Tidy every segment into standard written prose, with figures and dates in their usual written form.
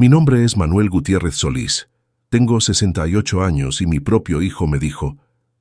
Mi nombre es Manuel Gutiérrez Solís. Tengo 68 años y mi propio hijo me dijo,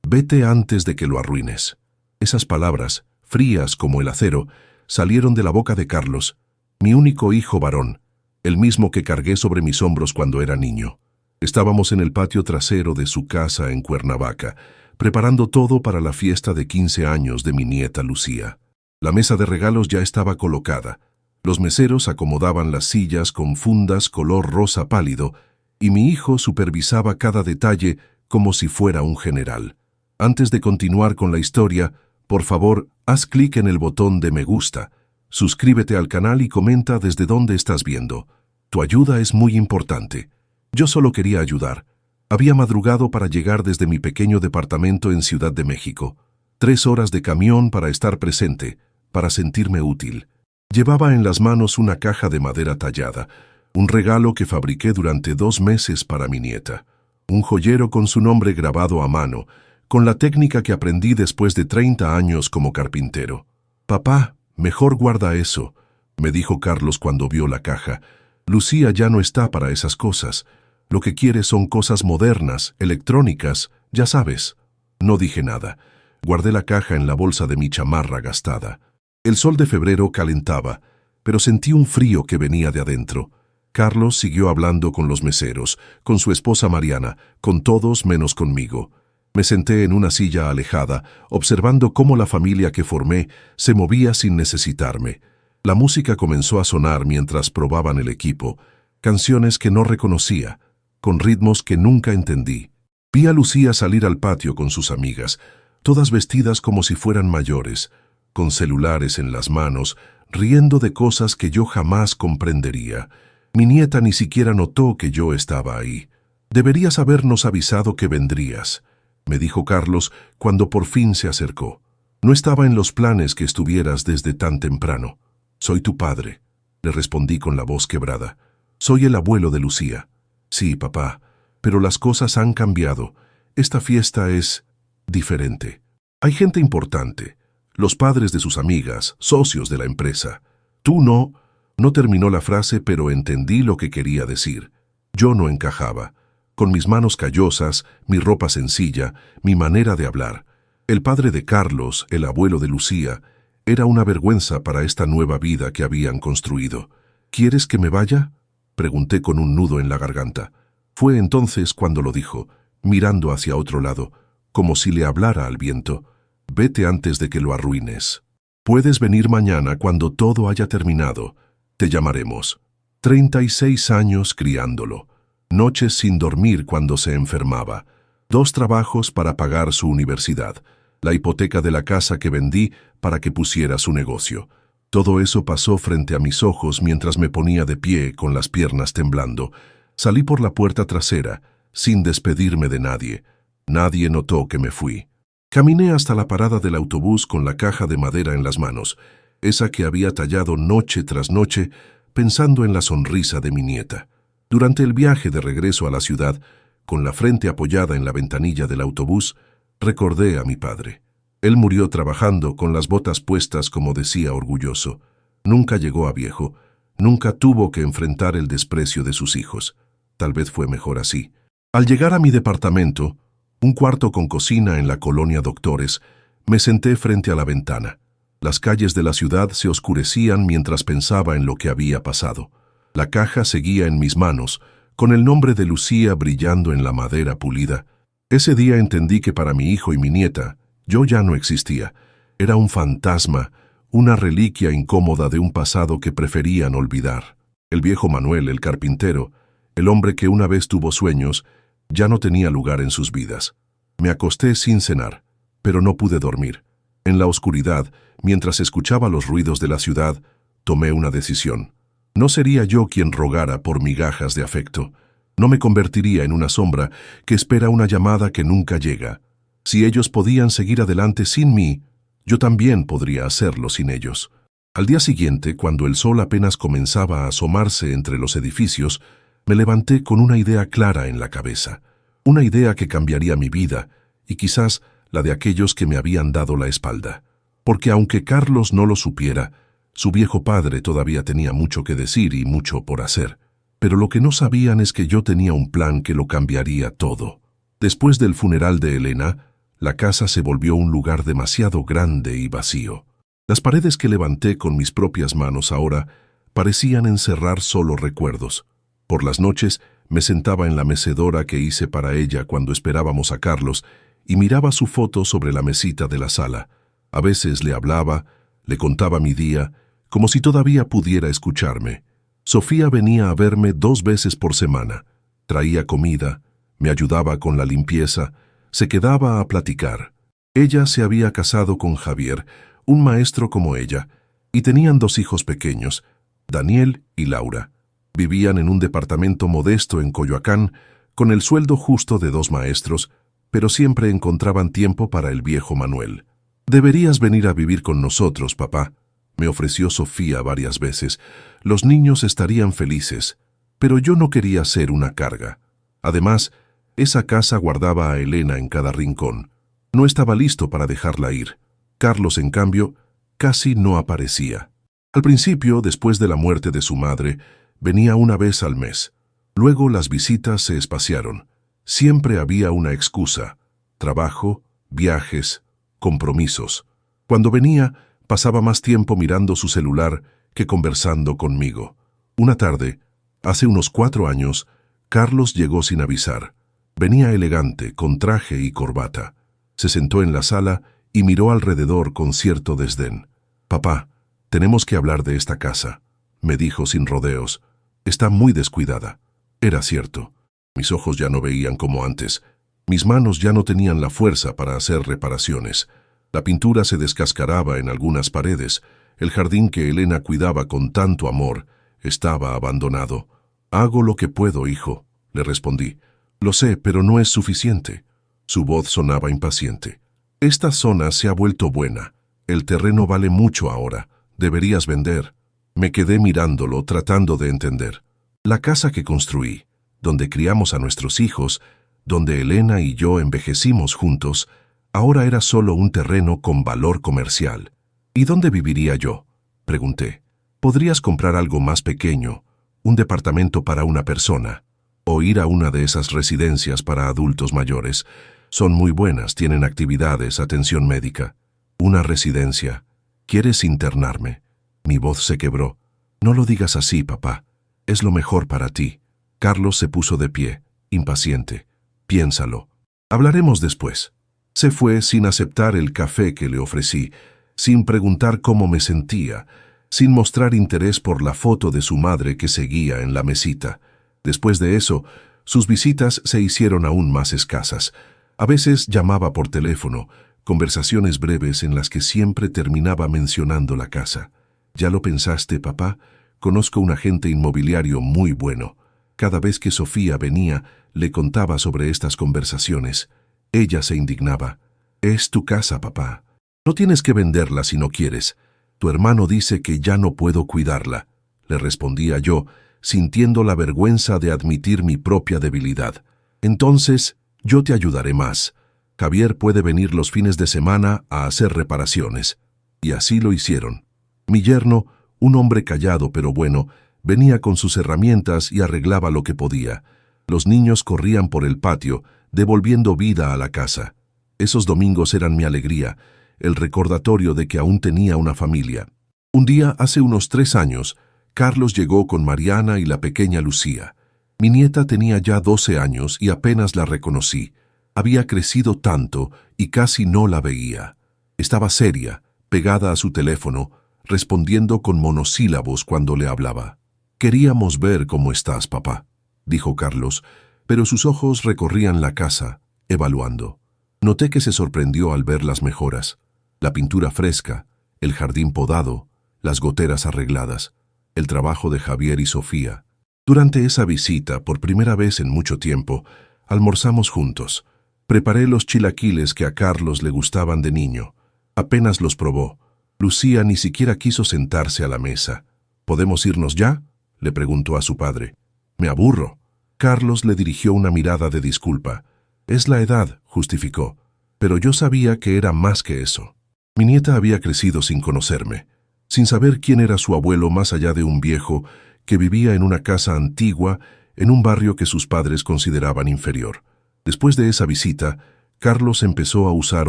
«Vete antes de que lo arruines». Esas palabras, frías como el acero, salieron de la boca de Carlos, mi único hijo varón, el mismo que cargué sobre mis hombros cuando era niño. Estábamos en el patio trasero de su casa en Cuernavaca, preparando todo para la fiesta de 15 años de mi nieta Lucía. La mesa de regalos ya estaba colocada. Los meseros acomodaban las sillas con fundas color rosa pálido y mi hijo supervisaba cada detalle como si fuera un general. Antes de continuar con la historia, por favor, haz clic en el botón de me gusta, suscríbete al canal y comenta desde dónde estás viendo. Tu ayuda es muy importante. Yo solo quería ayudar. Había madrugado para llegar desde mi pequeño departamento en Ciudad de México. 3 horas de camión para estar presente, para sentirme útil. Llevaba en las manos una caja de madera tallada, un regalo que fabriqué durante 2 meses para mi nieta. Un joyero con su nombre grabado a mano, con la técnica que aprendí después de 30 años como carpintero. «Papá, mejor guarda eso», me dijo Carlos cuando vio la caja. «Lucía ya no está para esas cosas. Lo que quiere son cosas modernas, electrónicas, ya sabes». No dije nada. Guardé la caja en la bolsa de mi chamarra gastada. El sol de febrero calentaba, pero sentí un frío que venía de adentro. Carlos siguió hablando con los meseros, con su esposa Mariana, con todos menos conmigo. Me senté en una silla alejada, observando cómo la familia que formé se movía sin necesitarme. La música comenzó a sonar mientras probaban el equipo, canciones que no reconocía, con ritmos que nunca entendí. Vi a Lucía salir al patio con sus amigas, todas vestidas como si fueran mayores, con celulares en las manos, riendo de cosas que yo jamás comprendería. Mi nieta ni siquiera notó que yo estaba ahí. «Deberías habernos avisado que vendrías», me dijo Carlos cuando por fin se acercó. «No estaba en los planes que estuvieras desde tan temprano». «Soy tu padre», le respondí con la voz quebrada. «Soy el abuelo de Lucía». «Sí, papá, pero las cosas han cambiado. Esta fiesta es diferente. Hay gente importante, los padres de sus amigas, socios de la empresa. Tú no». No terminó la frase, pero entendí lo que quería decir. Yo no encajaba. Con mis manos callosas, mi ropa sencilla, mi manera de hablar. El padre de Carlos, el abuelo de Lucía, era una vergüenza para esta nueva vida que habían construido. «¿Quieres que me vaya?», pregunté con un nudo en la garganta. Fue entonces cuando lo dijo, mirando hacia otro lado, como si le hablara al viento. «Vete antes de que lo arruines. Puedes venir mañana cuando todo haya terminado. Te llamaremos». 36 años criándolo. Noches sin dormir cuando se enfermaba. 2 trabajos para pagar su universidad. La hipoteca de la casa que vendí para que pusiera su negocio. Todo eso pasó frente a mis ojos mientras me ponía de pie con las piernas temblando. Salí por la puerta trasera, sin despedirme de nadie. Nadie notó que me fui. Caminé hasta la parada del autobús con la caja de madera en las manos, esa que había tallado noche tras noche, pensando en la sonrisa de mi nieta. Durante el viaje de regreso a la ciudad, con la frente apoyada en la ventanilla del autobús, recordé a mi padre. Él murió trabajando con las botas puestas, como decía orgulloso. Nunca llegó a viejo, nunca tuvo que enfrentar el desprecio de sus hijos. Tal vez fue mejor así. Al llegar a mi departamento, un cuarto con cocina en la colonia Doctores, me senté frente a la ventana. Las calles de la ciudad se oscurecían mientras pensaba en lo que había pasado. La caja seguía en mis manos, con el nombre de Lucía brillando en la madera pulida. Ese día entendí que para mi hijo y mi nieta, yo ya no existía. Era un fantasma, una reliquia incómoda de un pasado que preferían olvidar. El viejo Manuel, el carpintero, el hombre que una vez tuvo sueños, ya no tenía lugar en sus vidas. Me acosté sin cenar, pero no pude dormir. En la oscuridad, mientras escuchaba los ruidos de la ciudad, tomé una decisión. No sería yo quien rogara por migajas de afecto. No me convertiría en una sombra que espera una llamada que nunca llega. Si ellos podían seguir adelante sin mí, yo también podría hacerlo sin ellos. Al día siguiente, cuando el sol apenas comenzaba a asomarse entre los edificios, me levanté con una idea clara en la cabeza. Una idea que cambiaría mi vida y quizás la de aquellos que me habían dado la espalda. Porque aunque Carlos no lo supiera, su viejo padre todavía tenía mucho que decir y mucho por hacer. pero lo que no sabían es que yo tenía un plan que lo cambiaría todo. Después del funeral de Elena, la casa se volvió un lugar demasiado grande y vacío. Las paredes que levanté con mis propias manos ahora parecían encerrar solo recuerdos. Por las noches me sentaba en la mecedora que hice para ella cuando esperábamos a Carlos y miraba su foto sobre la mesita de la sala. A veces le hablaba, le contaba mi día, como si todavía pudiera escucharme. Sofía venía a verme 2 veces por semana. Traía comida, me ayudaba con la limpieza, se quedaba a platicar. Ella se había casado con Javier, un maestro como ella, y tenían 2 hijos pequeños, Daniel y Laura. Vivían en un departamento modesto en Coyoacán, con el sueldo justo de 2 maestros, pero siempre encontraban tiempo para el viejo Manuel. «Deberías venir a vivir con nosotros, papá», me ofreció Sofía varias veces. Los niños estarían felices, pero yo no quería ser una carga. Además, esa casa guardaba a Elena en cada rincón. No estaba listo para dejarla ir. Carlos, en cambio, casi no aparecía. Al principio, después de la muerte de su madre, venía una vez al mes. Luego las visitas se espaciaron. Siempre había una excusa: trabajo, viajes, compromisos. Cuando venía, pasaba más tiempo mirando su celular que conversando conmigo. Una tarde, hace unos 4 años, Carlos llegó sin avisar. Venía elegante, con traje y corbata. Se sentó en la sala y miró alrededor con cierto desdén. «Papá, tenemos que hablar de esta casa», me dijo sin rodeos. «Está muy descuidada». Era cierto. Mis ojos ya no veían como antes. Mis manos ya no tenían la fuerza para hacer reparaciones. La pintura se descascaraba en algunas paredes. El jardín que Elena cuidaba con tanto amor estaba abandonado. «Hago lo que puedo, hijo», le respondí. «Lo sé, pero no es suficiente». Su voz sonaba impaciente. «Esta zona se ha vuelto buena. El terreno vale mucho ahora. Deberías vender». Me quedé mirándolo, tratando de entender. La casa que construí, donde criamos a nuestros hijos, donde Elena y yo envejecimos juntos, ahora era solo un terreno con valor comercial. «¿Y dónde viviría yo?», pregunté. «Podrías comprar algo más pequeño, un departamento para una persona, o ir a una de esas residencias para adultos mayores. Son muy buenas, tienen actividades, atención médica». «Una residencia. ¿Quieres internarme?». Mi voz se quebró. «No lo digas así, papá. Es lo mejor para ti». Carlos se puso de pie, impaciente. «Piénsalo. Hablaremos después». Se fue sin aceptar el café que le ofrecí, sin preguntar cómo me sentía, sin mostrar interés por la foto de su madre que seguía en la mesita. Después de eso, sus visitas se hicieron aún más escasas. A veces llamaba por teléfono, conversaciones breves en las que siempre terminaba mencionando la casa. «¿Ya lo pensaste, papá? Conozco un agente inmobiliario muy bueno». Cada vez que Sofía venía, le contaba sobre estas conversaciones. Ella se indignaba. «Es tu casa, papá. No tienes que venderla si no quieres. Tu hermano dice que ya no puedo cuidarla», le respondía yo, sintiendo la vergüenza de admitir mi propia debilidad. «Entonces, yo te ayudaré más. Javier puede venir los fines de semana a hacer reparaciones». Y así lo hicieron. Mi yerno, un hombre callado pero bueno, venía con sus herramientas y arreglaba lo que podía. Los niños corrían por el patio, devolviendo vida a la casa. Esos domingos eran mi alegría, el recordatorio de que aún tenía una familia. Un día, hace unos 3 años, Carlos llegó con Mariana y la pequeña Lucía. Mi nieta tenía ya 12 años y apenas la reconocí. Había crecido tanto y casi no la veía. Estaba seria, pegada a su teléfono, respondiendo con monosílabos cuando le hablaba. «Queríamos ver cómo estás, papá», dijo Carlos, pero sus ojos recorrían la casa, evaluando. Noté que se sorprendió al ver las mejoras: la pintura fresca, el jardín podado, las goteras arregladas, el trabajo de Javier y Sofía. Durante esa visita, por primera vez en mucho tiempo, almorzamos juntos. Preparé los chilaquiles que a Carlos le gustaban de niño. Apenas los probó. Lucía ni siquiera quiso sentarse a la mesa. «¿Podemos irnos ya?», le preguntó a su padre. «Me aburro». Carlos le dirigió una mirada de disculpa. «Es la edad», justificó, pero yo sabía que era más que eso. Mi nieta había crecido sin conocerme, sin saber quién era su abuelo más allá de un viejo que vivía en una casa antigua en un barrio que sus padres consideraban inferior. Después de esa visita, Carlos empezó a usar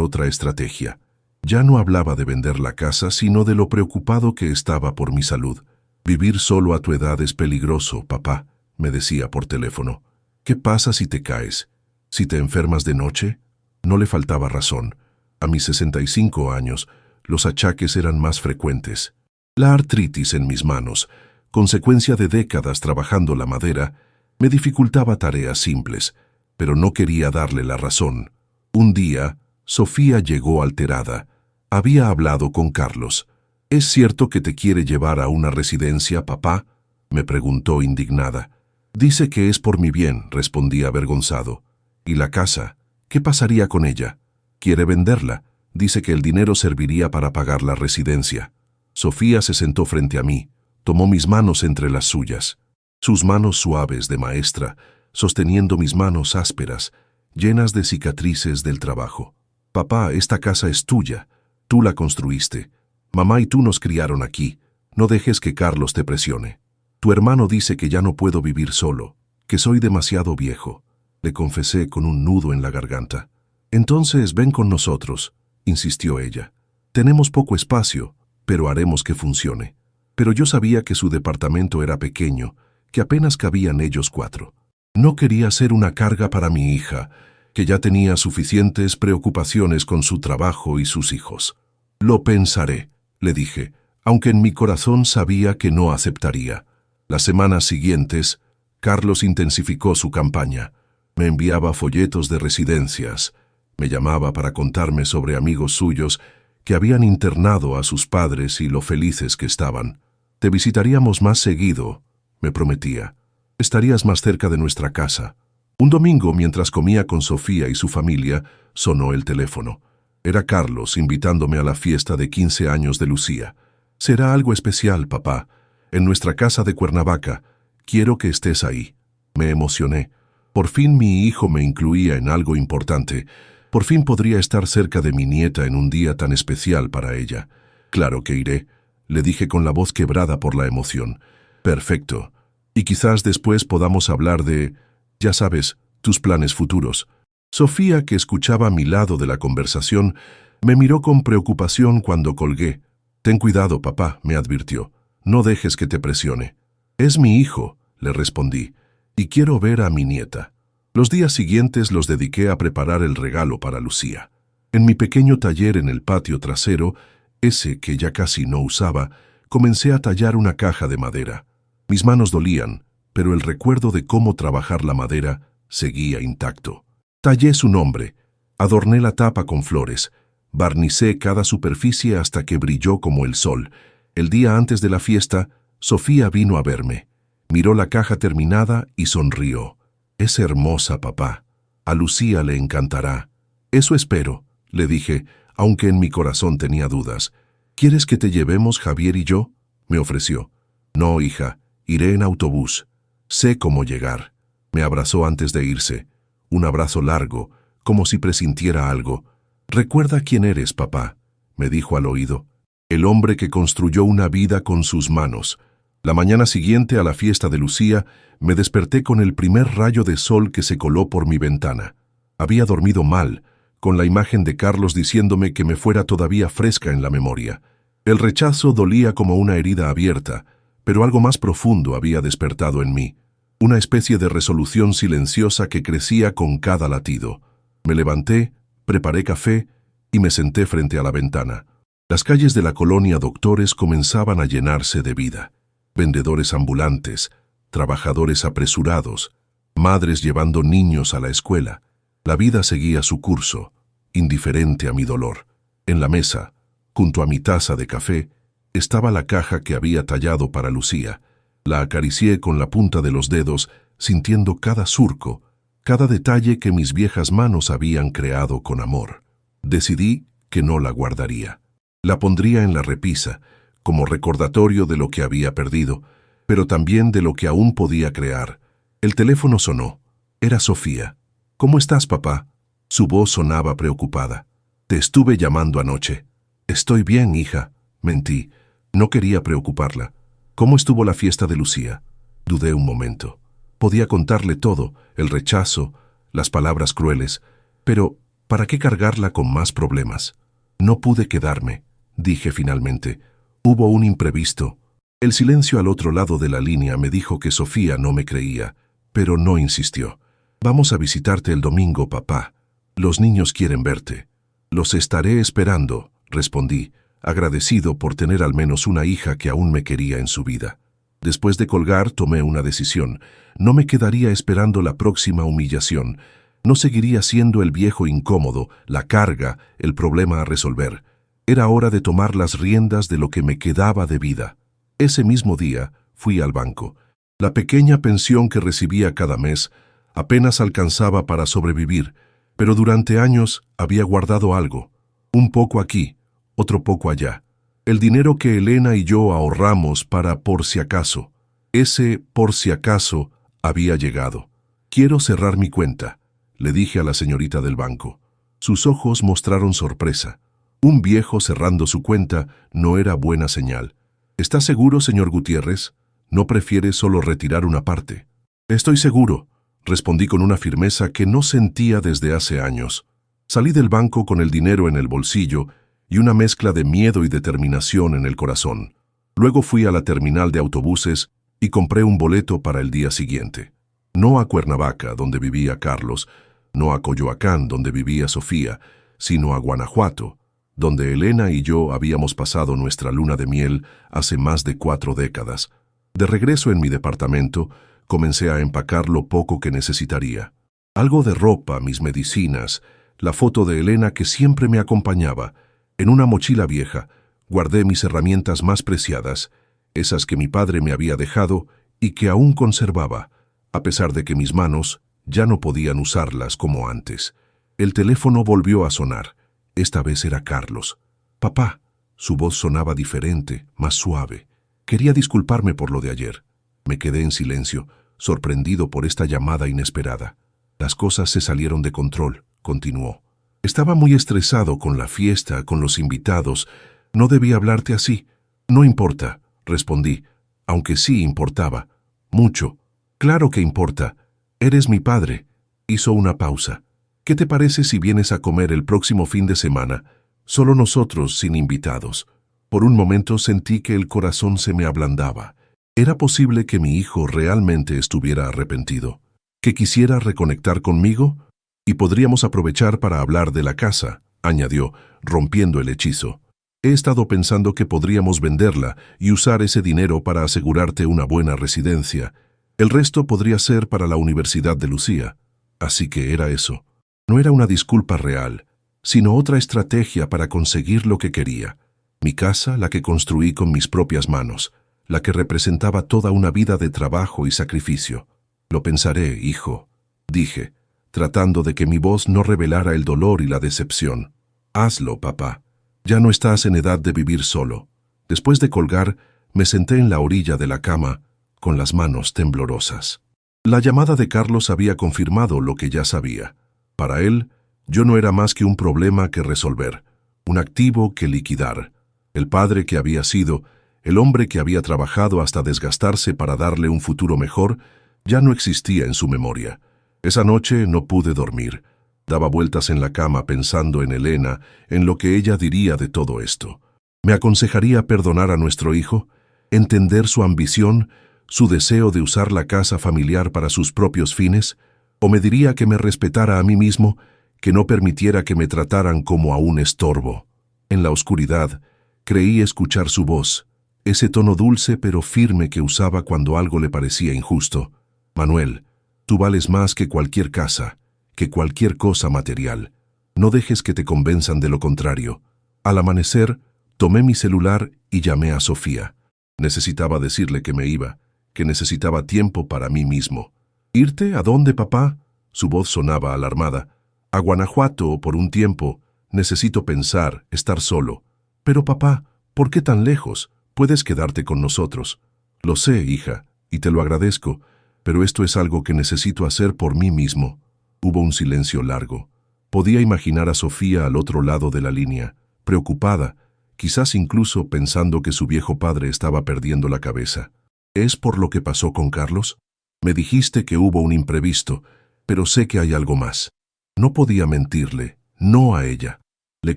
otra estrategia. Ya no hablaba de vender la casa, sino de lo preocupado que estaba por mi salud. Vivir solo a tu edad es peligroso, papá, me decía por teléfono. ¿Qué pasa si te caes? ¿Si te enfermas de noche? No le faltaba razón. A mis 65 años, los achaques eran más frecuentes. La artritis en mis manos, consecuencia de décadas trabajando la madera, me dificultaba tareas simples, pero no quería darle la razón. Un día, Sofía llegó alterada. Había hablado con Carlos. ¿Es cierto que te quiere llevar a una residencia, papá?, me preguntó indignada. Dice que es por mi bien, respondí avergonzado. ¿Y la casa? ¿Qué pasaría con ella? Quiere venderla. Dice que el dinero serviría para pagar la residencia. Sofía se sentó frente a mí, tomó mis manos entre las suyas. Sus manos suaves de maestra, sosteniendo mis manos ásperas, llenas de cicatrices del trabajo. Papá, esta casa es tuya. Tú la construiste. Mamá y tú nos criaron aquí. No dejes que Carlos te presione. Tu hermano dice que ya no puedo vivir solo, que soy demasiado viejo, le confesé con un nudo en la garganta. Entonces ven con nosotros, insistió ella. Tenemos poco espacio, pero haremos que funcione. Pero yo sabía que su departamento era pequeño, que apenas cabían ellos 4. No quería ser una carga para mi hija, que ya tenía suficientes preocupaciones con su trabajo y sus hijos. Lo pensaré, le dije, aunque en mi corazón sabía que no aceptaría. Las semanas siguientes, Carlos intensificó su campaña. Me enviaba folletos de residencias. Me llamaba para contarme sobre amigos suyos que habían internado a sus padres y lo felices que estaban. Te visitaríamos más seguido, me prometía. Estarías más cerca de nuestra casa. Un domingo, mientras comía con Sofía y su familia, sonó el teléfono. Era Carlos invitándome a la fiesta de 15 años de Lucía. Será algo especial, papá. En nuestra casa de Cuernavaca. Quiero que estés ahí. Me emocioné. Por fin mi hijo me incluía en algo importante. Por fin podría estar cerca de mi nieta en un día tan especial para ella. Claro que iré, le dije con la voz quebrada por la emoción. Perfecto. Y quizás después podamos hablar de, ya sabes, tus planes futuros. Sofía, que escuchaba a mi lado de la conversación, me miró con preocupación cuando colgué. Ten cuidado, papá, me advirtió. No dejes que te presione. Es mi hijo, le respondí, y quiero ver a mi nieta. Los días siguientes los dediqué a preparar el regalo para Lucía. En mi pequeño taller en el patio trasero, ese que ya casi no usaba, comencé a tallar una caja de madera. Mis manos dolían, pero el recuerdo de cómo trabajar la madera seguía intacto. Tallé su nombre, adorné la tapa con flores, barnicé cada superficie hasta que brilló como el sol. El día antes de la fiesta, Sofía vino a verme. Miró la caja terminada y sonrió. Es hermosa, papá. A Lucía le encantará. Eso espero, le dije, aunque en mi corazón tenía dudas. ¿Quieres que te llevemos, Javier y yo?, me ofreció. No, hija, iré en autobús. Sé cómo llegar. Me abrazó antes de irse. Un abrazo largo, como si presintiera algo. Recuerda quién eres, papá, me dijo al oído. El hombre que construyó una vida con sus manos. La mañana siguiente a la fiesta de Lucía, me desperté con el primer rayo de sol que se coló por mi ventana. Había dormido mal, con la imagen de Carlos diciéndome que me fuera todavía fresca en la memoria. El rechazo dolía como una herida abierta, pero algo más profundo había despertado en mí. Una especie de resolución silenciosa que crecía con cada latido. Me levanté, preparé café y me senté frente a la ventana. Las calles de la colonia Doctores comenzaban a llenarse de vida. Vendedores ambulantes, trabajadores apresurados, madres llevando niños a la escuela. La vida seguía su curso, indiferente a mi dolor. En la mesa, junto a mi taza de café, estaba la caja que había tallado para Lucía. La acaricié con la punta de los dedos, sintiendo cada surco, cada detalle que mis viejas manos habían creado con amor. Decidí que no la guardaría. La pondría en la repisa, como recordatorio de lo que había perdido, pero también de lo que aún podía crear. El teléfono sonó. Era Sofía. ¿Cómo estás, papá? Su voz sonaba preocupada. Te estuve llamando anoche. Estoy bien, hija. Mentí. No quería preocuparla. ¿Cómo estuvo la fiesta de Lucía? Dudé un momento. Podía contarle todo, el rechazo, las palabras crueles, pero ¿para qué cargarla con más problemas? No pude quedarme, dije finalmente. Hubo un imprevisto. El silencio al otro lado de la línea me dijo que Sofía no me creía, pero no insistió. Vamos a visitarte el domingo, papá. Los niños quieren verte. Los estaré esperando, respondí, agradecido por tener al menos una hija que aún me quería en su vida. Después de colgar, tomé una decisión. No me quedaría esperando la próxima humillación. No seguiría siendo el viejo incómodo, la carga, el problema a resolver. Era hora de tomar las riendas de lo que me quedaba de vida. Ese mismo día fui al banco. La pequeña pensión que recibía cada mes apenas alcanzaba para sobrevivir, pero durante años había guardado algo. Un poco aquí, otro poco allá. El dinero que Elena y yo ahorramos para por si acaso. Ese por si acaso había llegado. Quiero cerrar mi cuenta, le dije a la señorita del banco. Sus ojos mostraron sorpresa. Un viejo cerrando su cuenta no era buena señal. ¿Está seguro, señor Gutiérrez? ¿No prefiere solo retirar una parte? Estoy seguro, respondí con una firmeza que no sentía desde hace años. Salí del banco con el dinero en el bolsillo y una mezcla de miedo y determinación en el corazón. Luego fui a la terminal de autobuses y compré un boleto para el día siguiente. No a Cuernavaca, donde vivía Carlos, no a Coyoacán, donde vivía Sofía, sino a Guanajuato, donde Elena y yo habíamos pasado nuestra luna de miel hace más de 4 décadas. De regreso en mi departamento, comencé a empacar lo poco que necesitaría. Algo de ropa, mis medicinas, la foto de Elena que siempre me acompañaba. En una mochila vieja, guardé mis herramientas más preciadas, esas que mi padre me había dejado y que aún conservaba, a pesar de que mis manos ya no podían usarlas como antes. El teléfono volvió a sonar. Esta vez era Carlos. «Papá». Su voz sonaba diferente, más suave. Quería disculparme por lo de ayer. Me quedé en silencio, sorprendido por esta llamada inesperada. Las cosas se salieron de control, continuó. Estaba muy estresado con la fiesta, con los invitados. No debía hablarte así. No importa, respondí, aunque sí importaba. Mucho. Claro que importa. Eres mi padre. Hizo una pausa. ¿Qué te parece si vienes a comer el próximo fin de semana? Solo nosotros, sin invitados. Por un momento sentí que el corazón se me ablandaba. ¿Era posible que mi hijo realmente estuviera arrepentido? ¿Que quisiera reconectar conmigo? Y podríamos aprovechar para hablar de la casa, añadió, rompiendo el hechizo. He estado pensando que podríamos venderla y usar ese dinero para asegurarte una buena residencia. El resto podría ser para la Universidad de Lucía. Así que era eso. No era una disculpa real, sino otra estrategia para conseguir lo que quería. Mi casa, la que construí con mis propias manos, la que representaba toda una vida de trabajo y sacrificio. Lo pensaré, hijo, dije, tratando de que mi voz no revelara el dolor y la decepción. Hazlo, papá. Ya no estás en edad de vivir solo. Después de colgar, me senté en la orilla de la cama, con las manos temblorosas. La llamada de Carlos había confirmado lo que ya sabía. Para él, yo no era más que un problema que resolver, un activo que liquidar. El padre que había sido, el hombre que había trabajado hasta desgastarse para darle un futuro mejor, ya no existía en su memoria. Esa noche no pude dormir. Daba vueltas en la cama pensando en Elena, en lo que ella diría de todo esto. ¿Me aconsejaría perdonar a nuestro hijo? ¿Entender su ambición, su deseo de usar la casa familiar para sus propios fines? ¿O me diría que me respetara a mí mismo, que no permitiera que me trataran como a un estorbo? En la oscuridad, creí escuchar su voz, ese tono dulce pero firme que usaba cuando algo le parecía injusto. Manuel, tú vales más que cualquier casa, que cualquier cosa material. No dejes que te convenzan de lo contrario. Al amanecer, tomé mi celular y llamé a Sofía. Necesitaba decirle que me iba, que necesitaba tiempo para mí mismo. ¿Irte? ¿A dónde, papá? Su voz sonaba alarmada. A Guanajuato por un tiempo. Necesito pensar, estar solo. Pero papá, ¿por qué tan lejos? Puedes quedarte con nosotros. Lo sé, hija, y te lo agradezco, pero esto es algo que necesito hacer por mí mismo. Hubo un silencio largo. Podía imaginar a Sofía al otro lado de la línea, preocupada, quizás incluso pensando que su viejo padre estaba perdiendo la cabeza. ¿Es por lo que pasó con Carlos? Me dijiste que hubo un imprevisto, pero sé que hay algo más. No podía mentirle, no a ella. Le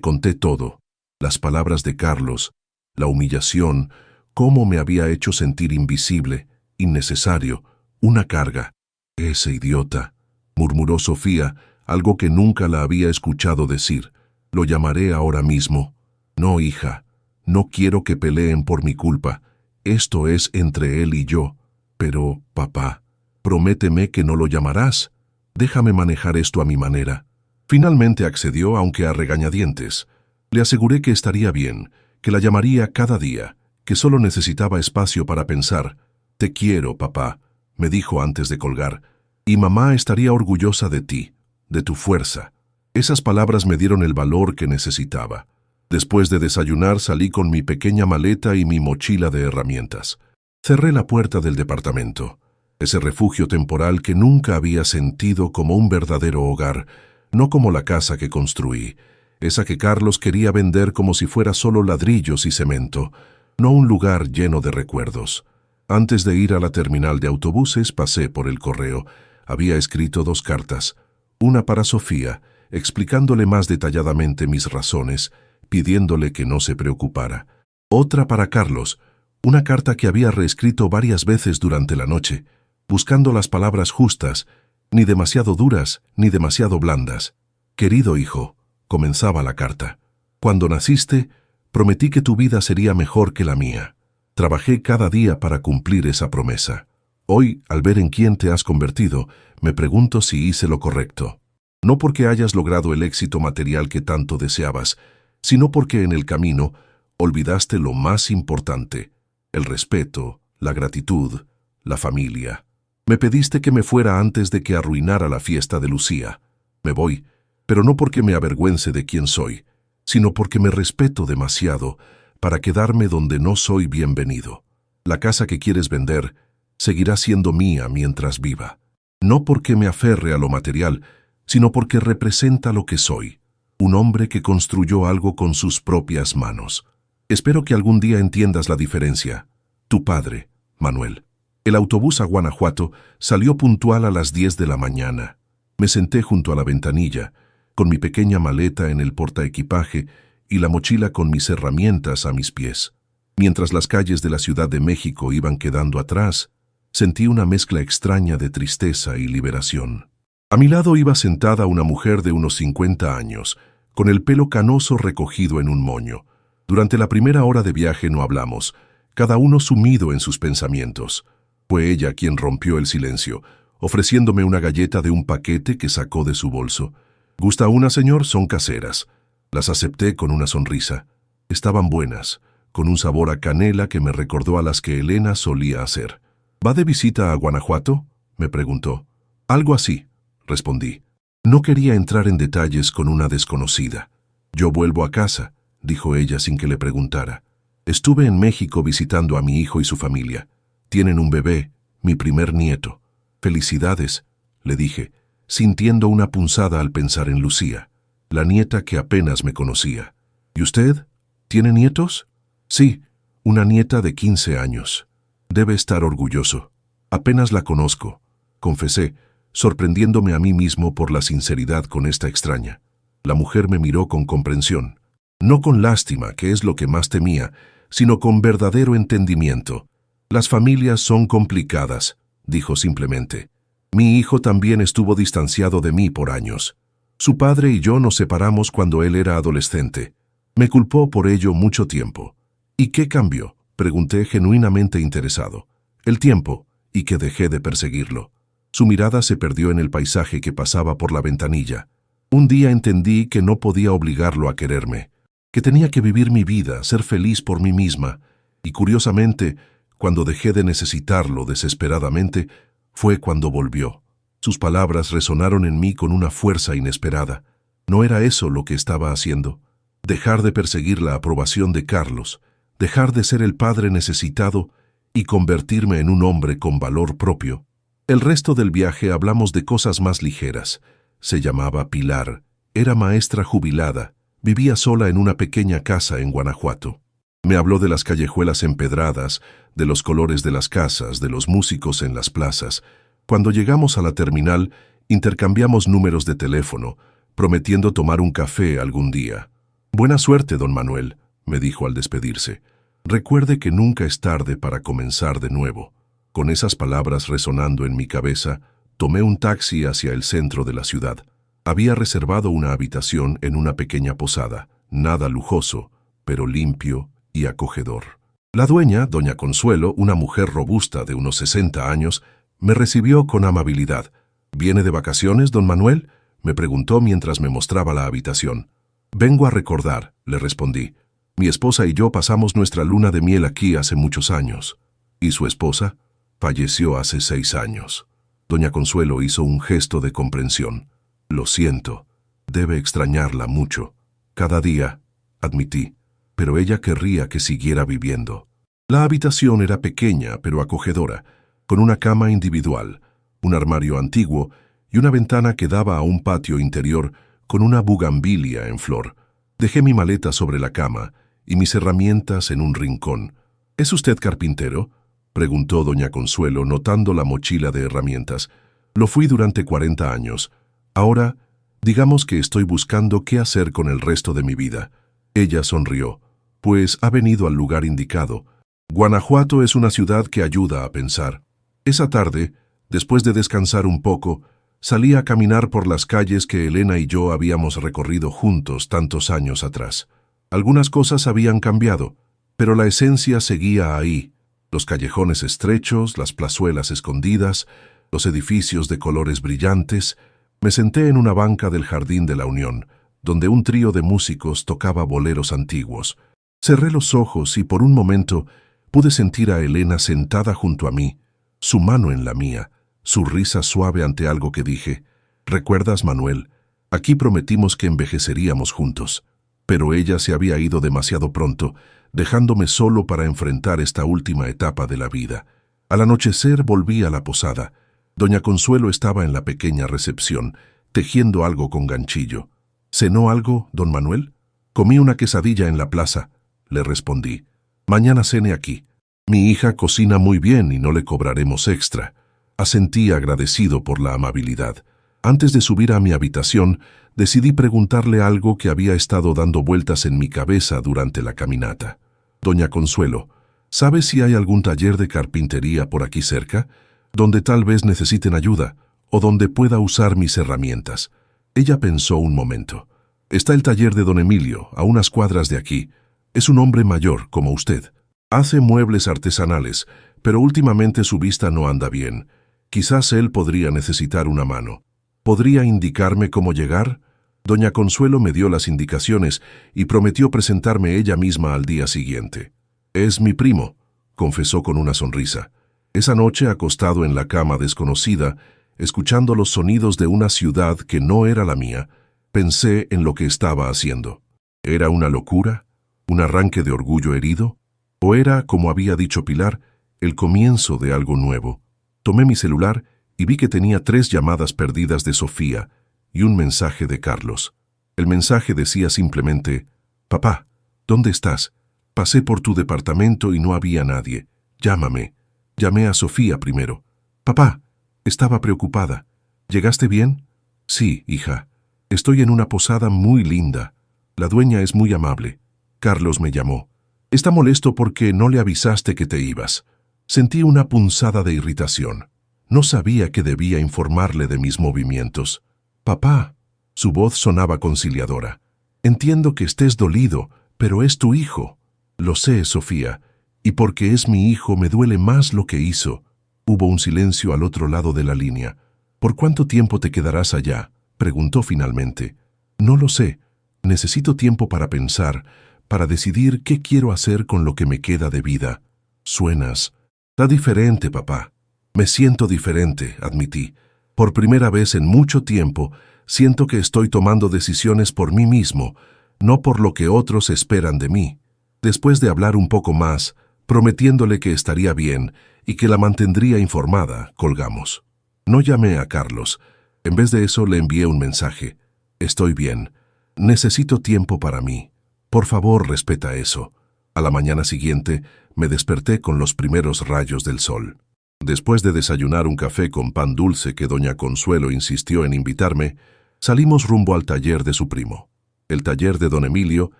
conté todo, las palabras de Carlos, la humillación, cómo me había hecho sentir invisible, innecesario, una carga. Ese idiota, murmuró Sofía, algo que nunca la había escuchado decir. Lo llamaré ahora mismo. No, hija, no quiero que peleen por mi culpa. Esto es entre él y yo. Pero, papá, prométeme que no lo llamarás. Déjame manejar esto a mi manera. Finalmente accedió, aunque a regañadientes. Le aseguré que estaría bien, que la llamaría cada día, que solo necesitaba espacio para pensar. Te quiero, papá, me dijo antes de colgar, y mamá estaría orgullosa de ti, de tu fuerza. Esas palabras me dieron el valor que necesitaba. Después de desayunar salí con mi pequeña maleta y mi mochila de herramientas. Cerré la puerta del departamento, ese refugio temporal que nunca había sentido como un verdadero hogar, no como la casa que construí, esa que Carlos quería vender como si fuera solo ladrillos y cemento, no un lugar lleno de recuerdos. Antes de ir a la terminal de autobuses pasé por el correo. Había escrito 2 cartas, una para Sofía, explicándole más detalladamente mis razones, pidiéndole que no se preocupara. Otra para Carlos, una carta que había reescrito varias veces durante la noche, buscando las palabras justas, ni demasiado duras ni demasiado blandas. Querido hijo, comenzaba la carta, cuando naciste, prometí que tu vida sería mejor que la mía. Trabajé cada día para cumplir esa promesa. Hoy, al ver en quién te has convertido, me pregunto si hice lo correcto. No porque hayas logrado el éxito material que tanto deseabas, sino porque en el camino olvidaste lo más importante, el respeto, la gratitud, la familia. Me pediste que me fuera antes de que arruinara la fiesta de Lucía. Me voy, pero no porque me avergüence de quién soy, sino porque me respeto demasiado para quedarme donde no soy bienvenido. La casa que quieres vender seguirá siendo mía mientras viva. No porque me aferre a lo material, sino porque representa lo que soy, un hombre que construyó algo con sus propias manos. Espero que algún día entiendas la diferencia. Tu padre, Manuel. El autobús a Guanajuato salió puntual a las 10 de la mañana. Me senté junto a la ventanilla, con mi pequeña maleta en el portaequipaje y la mochila con mis herramientas a mis pies. Mientras las calles de la Ciudad de México iban quedando atrás, sentí una mezcla extraña de tristeza y liberación. A mi lado iba sentada una mujer de unos 50 años, con el pelo canoso recogido en un moño. Durante la primera hora de viaje no hablamos, cada uno sumido en sus pensamientos. Fue ella quien rompió el silencio, ofreciéndome una galleta de un paquete que sacó de su bolso. ¿Gusta una, señor? Son caseras. Las acepté con una sonrisa. Estaban buenas, con un sabor a canela que me recordó a las que Elena solía hacer. ¿Va de visita a Guanajuato?, me preguntó. Algo así, respondí. No quería entrar en detalles con una desconocida. Yo vuelvo a casa, dijo ella sin que le preguntara. Estuve en México visitando a mi hijo y su familia. Tienen un bebé, mi primer nieto. Felicidades, le dije, sintiendo una punzada al pensar en Lucía, la nieta que apenas me conocía. ¿Y usted? ¿Tiene nietos? Sí, una nieta de 15 años. Debe estar orgulloso. Apenas la conozco, confesé, sorprendiéndome a mí mismo por la sinceridad con esta extraña. La mujer me miró con comprensión, no con lástima, que es lo que más temía, sino con verdadero entendimiento. Las familias son complicadas, dijo simplemente. Mi hijo también estuvo distanciado de mí por años. Su padre y yo nos separamos cuando él era adolescente. Me culpó por ello mucho tiempo. ¿Y qué cambió?, pregunté genuinamente interesado. El tiempo, y que dejé de perseguirlo. Su mirada se perdió en el paisaje que pasaba por la ventanilla. Un día entendí que no podía obligarlo a quererme, que tenía que vivir mi vida, ser feliz por mí misma, y curiosamente, cuando dejé de necesitarlo desesperadamente, fue cuando volvió. Sus palabras resonaron en mí con una fuerza inesperada. ¿No era eso lo que estaba haciendo? Dejar de perseguir la aprobación de Carlos, dejar de ser el padre necesitado y convertirme en un hombre con valor propio. El resto del viaje hablamos de cosas más ligeras. Se llamaba Pilar, era maestra jubilada, vivía sola en una pequeña casa en Guanajuato. Me habló de las callejuelas empedradas, de los colores de las casas, de los músicos en las plazas. Cuando llegamos a la terminal, intercambiamos números de teléfono, prometiendo tomar un café algún día. «Buena suerte, don Manuel», me dijo al despedirse. «Recuerde que nunca es tarde para comenzar de nuevo». Con esas palabras resonando en mi cabeza, tomé un taxi hacia el centro de la ciudad. Había reservado una habitación en una pequeña posada, nada lujoso, pero limpio y acogedor. La dueña, doña Consuelo, una mujer robusta de unos 60 años, me recibió con amabilidad. «¿Viene de vacaciones, don Manuel?», me preguntó mientras me mostraba la habitación. «Vengo a recordar», le respondí. «Mi esposa y yo pasamos nuestra luna de miel aquí hace muchos años». «¿Y su esposa?». «Falleció hace 6 años». Doña Consuelo hizo un gesto de comprensión. «Lo siento. Debe extrañarla mucho». «Cada día», admití, pero ella querría que siguiera viviendo. La habitación era pequeña pero acogedora, con una cama individual, un armario antiguo y una ventana que daba a un patio interior con una bugambilia en flor. Dejé mi maleta sobre la cama y mis herramientas en un rincón. «¿Es usted carpintero?», preguntó doña Consuelo, notando la mochila de herramientas. «Lo fui durante 40 años. Ahora, digamos que estoy buscando qué hacer con el resto de mi vida». Ella sonrió. «Pues ha venido al lugar indicado. Guanajuato es una ciudad que ayuda a pensar». Esa tarde, después de descansar un poco, salí a caminar por las calles que Elena y yo habíamos recorrido juntos tantos años atrás. Algunas cosas habían cambiado, pero la esencia seguía ahí. Los callejones estrechos, las plazuelas escondidas, los edificios de colores brillantes. Me senté en una banca del Jardín de la Unión, donde un trío de músicos tocaba boleros antiguos. Cerré los ojos y por un momento pude sentir a Elena sentada junto a mí, su mano en la mía, su risa suave ante algo que dije. «¿Recuerdas, Manuel? Aquí prometimos que envejeceríamos juntos». Pero ella se había ido demasiado pronto, dejándome solo para enfrentar esta última etapa de la vida. Al anochecer volví a la posada. Doña Consuelo estaba en la pequeña recepción, tejiendo algo con ganchillo. «¿Cenó algo, don Manuel?» «Comí una quesadilla en la plaza», le respondí. «Mañana cene aquí. Mi hija cocina muy bien y no le cobraremos extra». Asentí agradecido por la amabilidad. Antes de subir a mi habitación, decidí preguntarle algo que había estado dando vueltas en mi cabeza durante la caminata. «Doña Consuelo, ¿sabe si hay algún taller de carpintería por aquí cerca, donde tal vez necesiten ayuda, o donde pueda usar mis herramientas?» Ella pensó un momento. «Está el taller de don Emilio, a unas cuadras de aquí. Es un hombre mayor, como usted. Hace muebles artesanales, pero últimamente su vista no anda bien. Quizás él podría necesitar una mano. ¿Podría indicarme cómo llegar?» Doña Consuelo me dio las indicaciones y prometió presentarme ella misma al día siguiente. «Es mi primo», confesó con una sonrisa. Esa noche, acostado en la cama desconocida, escuchando los sonidos de una ciudad que no era la mía, pensé en lo que estaba haciendo. ¿Era una locura? ¿Un arranque de orgullo herido? ¿O era, como había dicho Pilar, el comienzo de algo nuevo? Tomé mi celular y vi que tenía 3 llamadas perdidas de Sofía y un mensaje de Carlos. El mensaje decía simplemente: «Papá, ¿dónde estás? Pasé por tu departamento y no había nadie. Llámame». Llamé a Sofía primero. «Papá», estaba preocupada. «¿Llegaste bien?» «Sí, hija. Estoy en una posada muy linda. La dueña es muy amable». Carlos me llamó. «Está molesto porque no le avisaste que te ibas». Sentí una punzada de irritación. No sabía que debía informarle de mis movimientos. «Papá», su voz sonaba conciliadora. «Entiendo que estés dolido, pero es tu hijo». «Lo sé, Sofía, y porque es mi hijo me duele más lo que hizo». Hubo un silencio al otro lado de la línea. «¿Por cuánto tiempo te quedarás allá?», preguntó finalmente. «No lo sé. Necesito tiempo para pensar, para decidir qué quiero hacer con lo que me queda de vida». «Suenas. Está diferente, papá». «Me siento diferente», admití. «Por primera vez en mucho tiempo, siento que estoy tomando decisiones por mí mismo, no por lo que otros esperan de mí». Después de hablar un poco más, prometiéndole que estaría bien y que la mantendría informada, colgamos. No llamé a Carlos. En vez de eso le envié un mensaje. «Estoy bien. Necesito tiempo para mí. Por favor, respeta eso». A la mañana siguiente, me desperté con los primeros rayos del sol. Después de desayunar un café con pan dulce que doña Consuelo insistió en invitarme, salimos rumbo al taller de su primo. El taller de don Emilio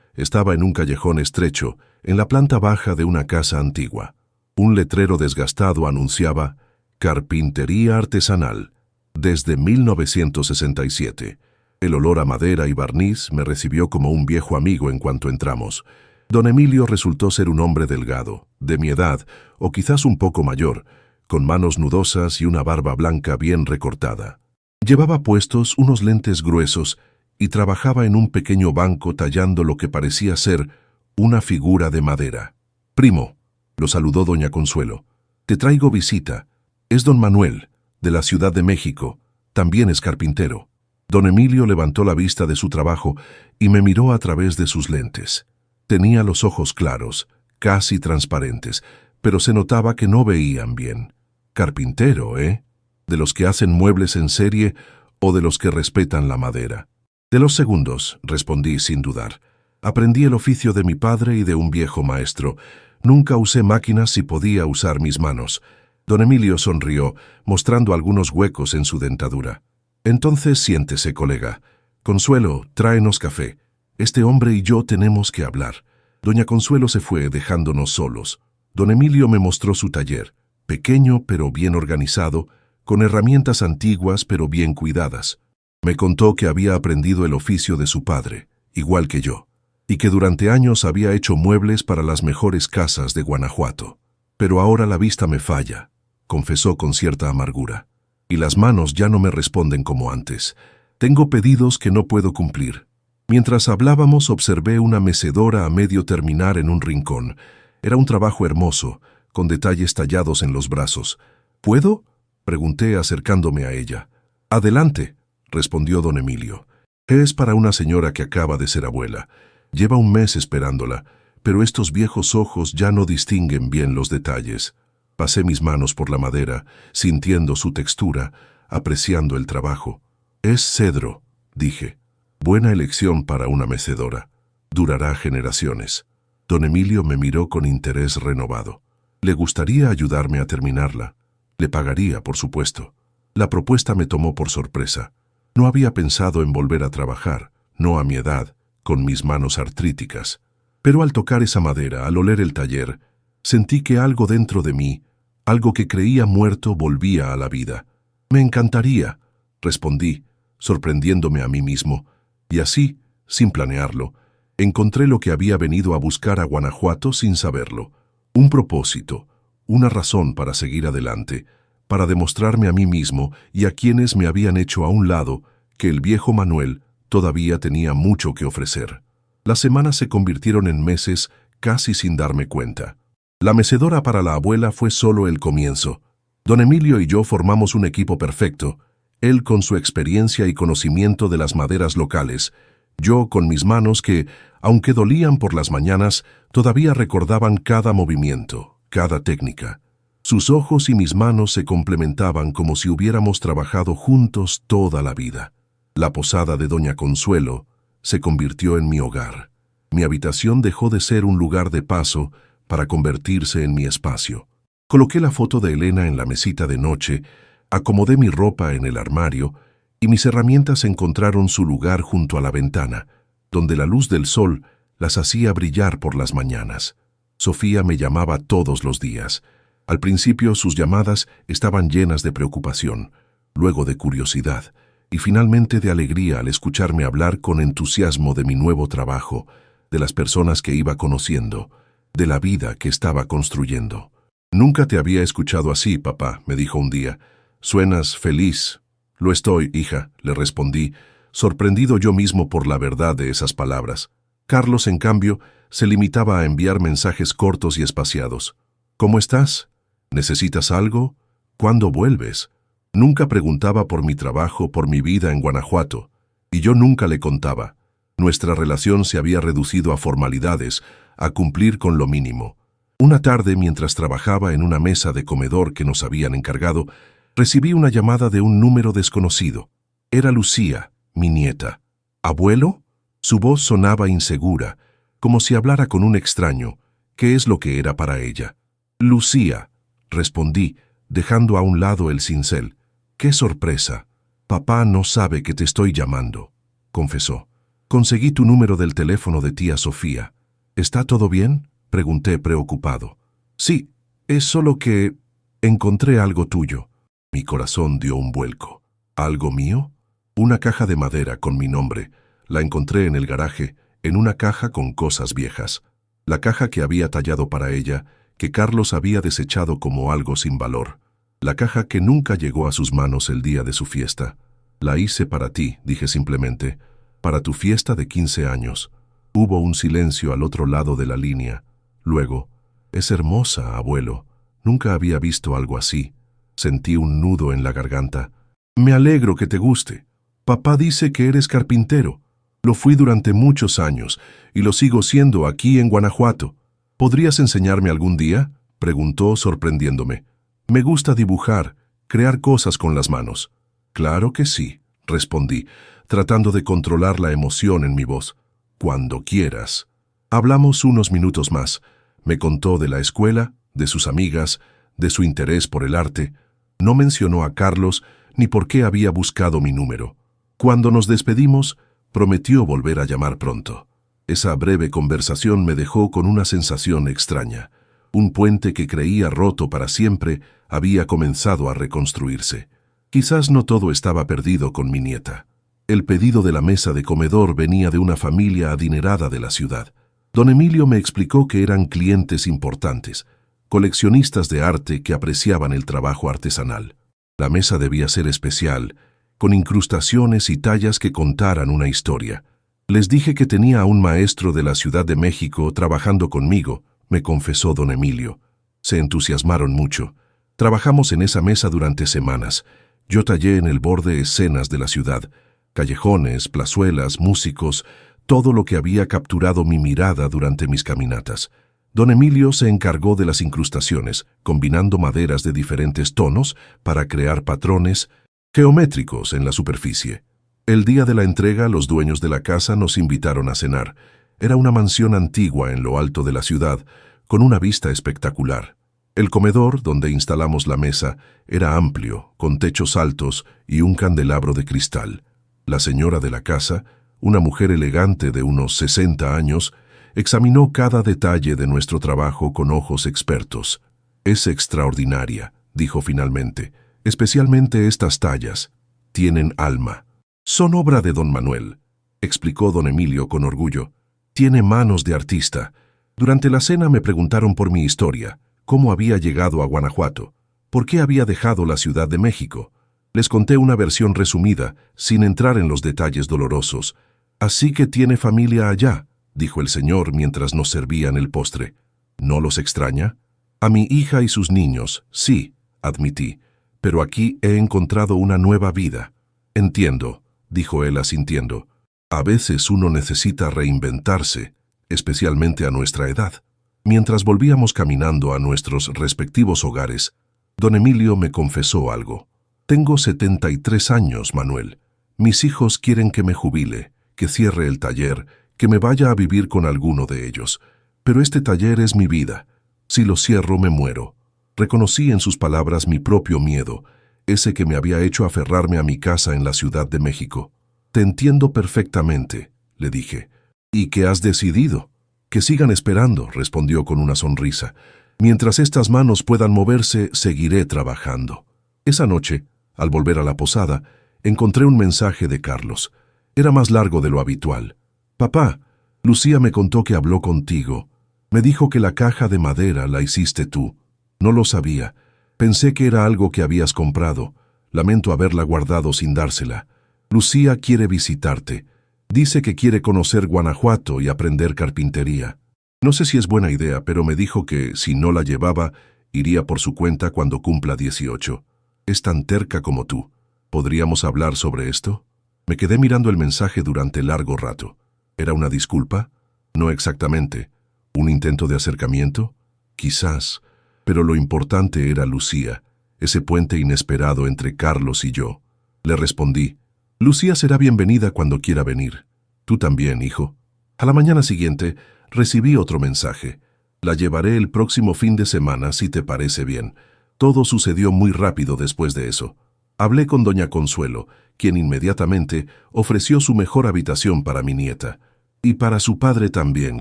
estaba en un callejón estrecho, en la planta baja de una casa antigua. Un letrero desgastado anunciaba «Carpintería artesanal, desde 1967». El olor a madera y barniz me recibió como un viejo amigo en cuanto entramos. Don Emilio resultó ser un hombre delgado, de mi edad, o quizás un poco mayor, con manos nudosas y una barba blanca bien recortada. Llevaba puestos unos lentes gruesos y trabajaba en un pequeño banco tallando lo que parecía ser una figura de madera. «Primo», lo saludó doña Consuelo, «te traigo visita. Es don Manuel, de la Ciudad de México. También es carpintero». Don Emilio levantó la vista de su trabajo y me miró a través de sus lentes. Tenía los ojos claros, casi transparentes, pero se notaba que no veían bien. «Carpintero, ¿eh? ¿De los que hacen muebles en serie o de los que respetan la madera?» «De los segundos», respondí sin dudar. «Aprendí el oficio de mi padre y de un viejo maestro. Nunca usé máquinas y podía usar mis manos». Don Emilio sonrió, mostrando algunos huecos en su dentadura. «Entonces siéntese, colega. Consuelo, tráenos café. Este hombre y yo tenemos que hablar». Doña Consuelo se fue, dejándonos solos. Don Emilio me mostró su taller, pequeño pero bien organizado, con herramientas antiguas pero bien cuidadas. Me contó que había aprendido el oficio de su padre, igual que yo, y que durante años había hecho muebles para las mejores casas de Guanajuato. «Pero ahora la vista me falla», confesó con cierta amargura. «Y las manos ya no me responden como antes. Tengo pedidos que no puedo cumplir». Mientras hablábamos observé una mecedora a medio terminar en un rincón. Era un trabajo hermoso, con detalles tallados en los brazos. «¿Puedo?», pregunté acercándome a ella. «Adelante», respondió don Emilio. «Es para una señora que acaba de ser abuela. Lleva un mes esperándola, pero estos viejos ojos ya no distinguen bien los detalles». Pasé mis manos por la madera, sintiendo su textura, apreciando el trabajo. «Es cedro», dije. «Buena elección para una mecedora. Durará generaciones». Don Emilio me miró con interés renovado. «¿Le gustaría ayudarme a terminarla?». «Le pagaría, por supuesto». La propuesta me tomó por sorpresa. No había pensado en volver a trabajar, no a mi edad, con mis manos artríticas. Pero al tocar esa madera, al oler el taller, sentí que algo dentro de mí, algo que creía muerto, volvía a la vida. «Me encantaría», respondí, sorprendiéndome a mí mismo, y así, sin planearlo, encontré lo que había venido a buscar a Guanajuato sin saberlo. Un propósito, una razón para seguir adelante, para demostrarme a mí mismo y a quienes me habían hecho a un lado que el viejo Manuel todavía tenía mucho que ofrecer. Las semanas se convirtieron en meses casi sin darme cuenta. La mecedora para la abuela fue solo el comienzo. Don Emilio y yo formamos un equipo perfecto, él con su experiencia y conocimiento de las maderas locales, yo con mis manos que, aunque dolían por las mañanas, todavía recordaban cada movimiento, cada técnica. Sus ojos y mis manos se complementaban como si hubiéramos trabajado juntos toda la vida. La posada de doña Consuelo se convirtió en mi hogar. Mi habitación dejó de ser un lugar de paso para convertirse en mi espacio. Coloqué la foto de Elena en la mesita de noche, acomodé mi ropa en el armario y mis herramientas encontraron su lugar junto a la ventana, donde la luz del sol las hacía brillar por las mañanas. Sofía me llamaba todos los días. Al principio sus llamadas estaban llenas de preocupación, luego de curiosidad y finalmente de alegría al escucharme hablar con entusiasmo de mi nuevo trabajo, de las personas que iba conociendo, de la vida que estaba construyendo. «Nunca te había escuchado así, papá», me dijo un día. «Suenas feliz». «Lo estoy, hija», le respondí, sorprendido yo mismo por la verdad de esas palabras. Carlos, en cambio, se limitaba a enviar mensajes cortos y espaciados. «¿Cómo estás? ¿Necesitas algo? ¿Cuándo vuelves?». Nunca preguntaba por mi trabajo, por mi vida en Guanajuato, y yo nunca le contaba. Nuestra relación se había reducido a formalidades, a cumplir con lo mínimo. Una tarde, mientras trabajaba en una mesa de comedor que nos habían encargado, recibí una llamada de un número desconocido. Era Lucía, mi nieta. «¿Abuelo?». Su voz sonaba insegura, como si hablara con un extraño, ¿Qué es lo que era para ella? Lucía, respondí, dejando a un lado el cincel. ¡Qué sorpresa! Papá no sabe que te estoy llamando, confesó. Conseguí tu número del teléfono de tía Sofía. ¿Está todo bien?, pregunté preocupado. Sí, es solo que encontré algo tuyo. Mi corazón dio un vuelco. ¿Algo mío? Una caja de madera con mi nombre. La encontré en el garaje, en una caja con cosas viejas. La caja que había tallado para ella, que Carlos había desechado como algo sin valor. La caja que nunca llegó a sus manos el día de su fiesta. La hice para ti, dije simplemente, para tu fiesta de 15 años. Hubo un silencio al otro lado de la línea. Luego, es hermosa, abuelo. Nunca había visto algo así. Sentí un nudo en la garganta. Me alegro que te guste. Papá dice que eres carpintero. Lo fui durante muchos años y lo sigo siendo aquí en Guanajuato. ¿Podrías enseñarme algún día?, preguntó sorprendiéndome. Me gusta dibujar, crear cosas con las manos. Claro que sí, respondí, tratando de controlar la emoción en mi voz. Cuando quieras. Hablamos unos minutos más. Me contó de la escuela, de sus amigas, de su interés por el arte. No mencionó a Carlos ni por qué había buscado mi número. Cuando nos despedimos, prometió volver a llamar pronto. Esa breve conversación me dejó con una sensación extraña. Un puente que creía roto para siempre había comenzado a reconstruirse. Quizás no todo estaba perdido con mi nieta. El pedido de la mesa de comedor venía de una familia adinerada de la ciudad. Don Emilio me explicó que eran clientes importantes, coleccionistas de arte que apreciaban el trabajo artesanal. La mesa debía ser especial, con incrustaciones y tallas que contaran una historia. Les dije que tenía a un maestro de la Ciudad de México trabajando conmigo, me confesó don Emilio. Se entusiasmaron mucho. Trabajamos en esa mesa durante semanas. Yo tallé en el borde escenas de la ciudad, callejones, plazuelas, músicos, todo lo que había capturado mi mirada durante mis caminatas. Don Emilio se encargó de las incrustaciones, combinando maderas de diferentes tonos para crear patrones geométricos en la superficie. El día de la entrega, los dueños de la casa nos invitaron a cenar. Era una mansión antigua en lo alto de la ciudad, con una vista espectacular. El comedor, donde instalamos la mesa, era amplio, con techos altos y un candelabro de cristal. La señora de la casa, una mujer elegante de unos 60 años, examinó cada detalle de nuestro trabajo con ojos expertos. «Es extraordinaria», dijo finalmente, «especialmente estas tallas. Tienen alma». «Son obra de don Manuel», explicó don Emilio con orgullo. «Tiene manos de artista». Durante la cena me preguntaron por mi historia, cómo había llegado a Guanajuato, por qué había dejado la Ciudad de México. Les conté una versión resumida, sin entrar en los detalles dolorosos. «Así que tiene familia allá», dijo el señor mientras nos servían el postre. «¿No los extraña?» «A mi hija y sus niños, sí», admití, «pero aquí he encontrado una nueva vida». «Entiendo», dijo él asintiendo. «A veces uno necesita reinventarse, especialmente a nuestra edad». Mientras volvíamos caminando a nuestros respectivos hogares, don Emilio me confesó algo. «Tengo 73 años, Manuel. Mis hijos quieren que me jubile, que cierre el taller, que me vaya a vivir con alguno de ellos. Pero este taller es mi vida. Si lo cierro, me muero». Reconocí en sus palabras mi propio miedo, ese que me había hecho aferrarme a mi casa en la Ciudad de México. «Te entiendo perfectamente», le dije. «¿Y qué has decidido?» «Que sigan esperando», respondió con una sonrisa. «Mientras estas manos puedan moverse, seguiré trabajando». Esa noche, al volver a la posada, encontré un mensaje de Carlos. Era más largo de lo habitual. «Papá, Lucía me contó que habló contigo. Me dijo que la caja de madera la hiciste tú. No lo sabía. Pensé que era algo que habías comprado. Lamento haberla guardado sin dársela. Lucía quiere visitarte. Dice que quiere conocer Guanajuato y aprender carpintería. No sé si es buena idea, pero me dijo que, si no la llevaba, iría por su cuenta cuando cumpla 18. Es tan terca como tú. ¿Podríamos hablar sobre esto?» Me quedé mirando el mensaje durante largo rato. ¿Era una disculpa? No exactamente. ¿Un intento de acercamiento? Quizás. Pero lo importante era Lucía, ese puente inesperado entre Carlos y yo. Le respondí: «Lucía será bienvenida cuando quiera venir. Tú también, hijo». A la mañana siguiente recibí otro mensaje. La llevaré el próximo fin de semana, si te parece bien. Todo sucedió muy rápido después de eso. Hablé con doña Consuelo, quien inmediatamente ofreció su mejor habitación para mi nieta. Y para su padre también,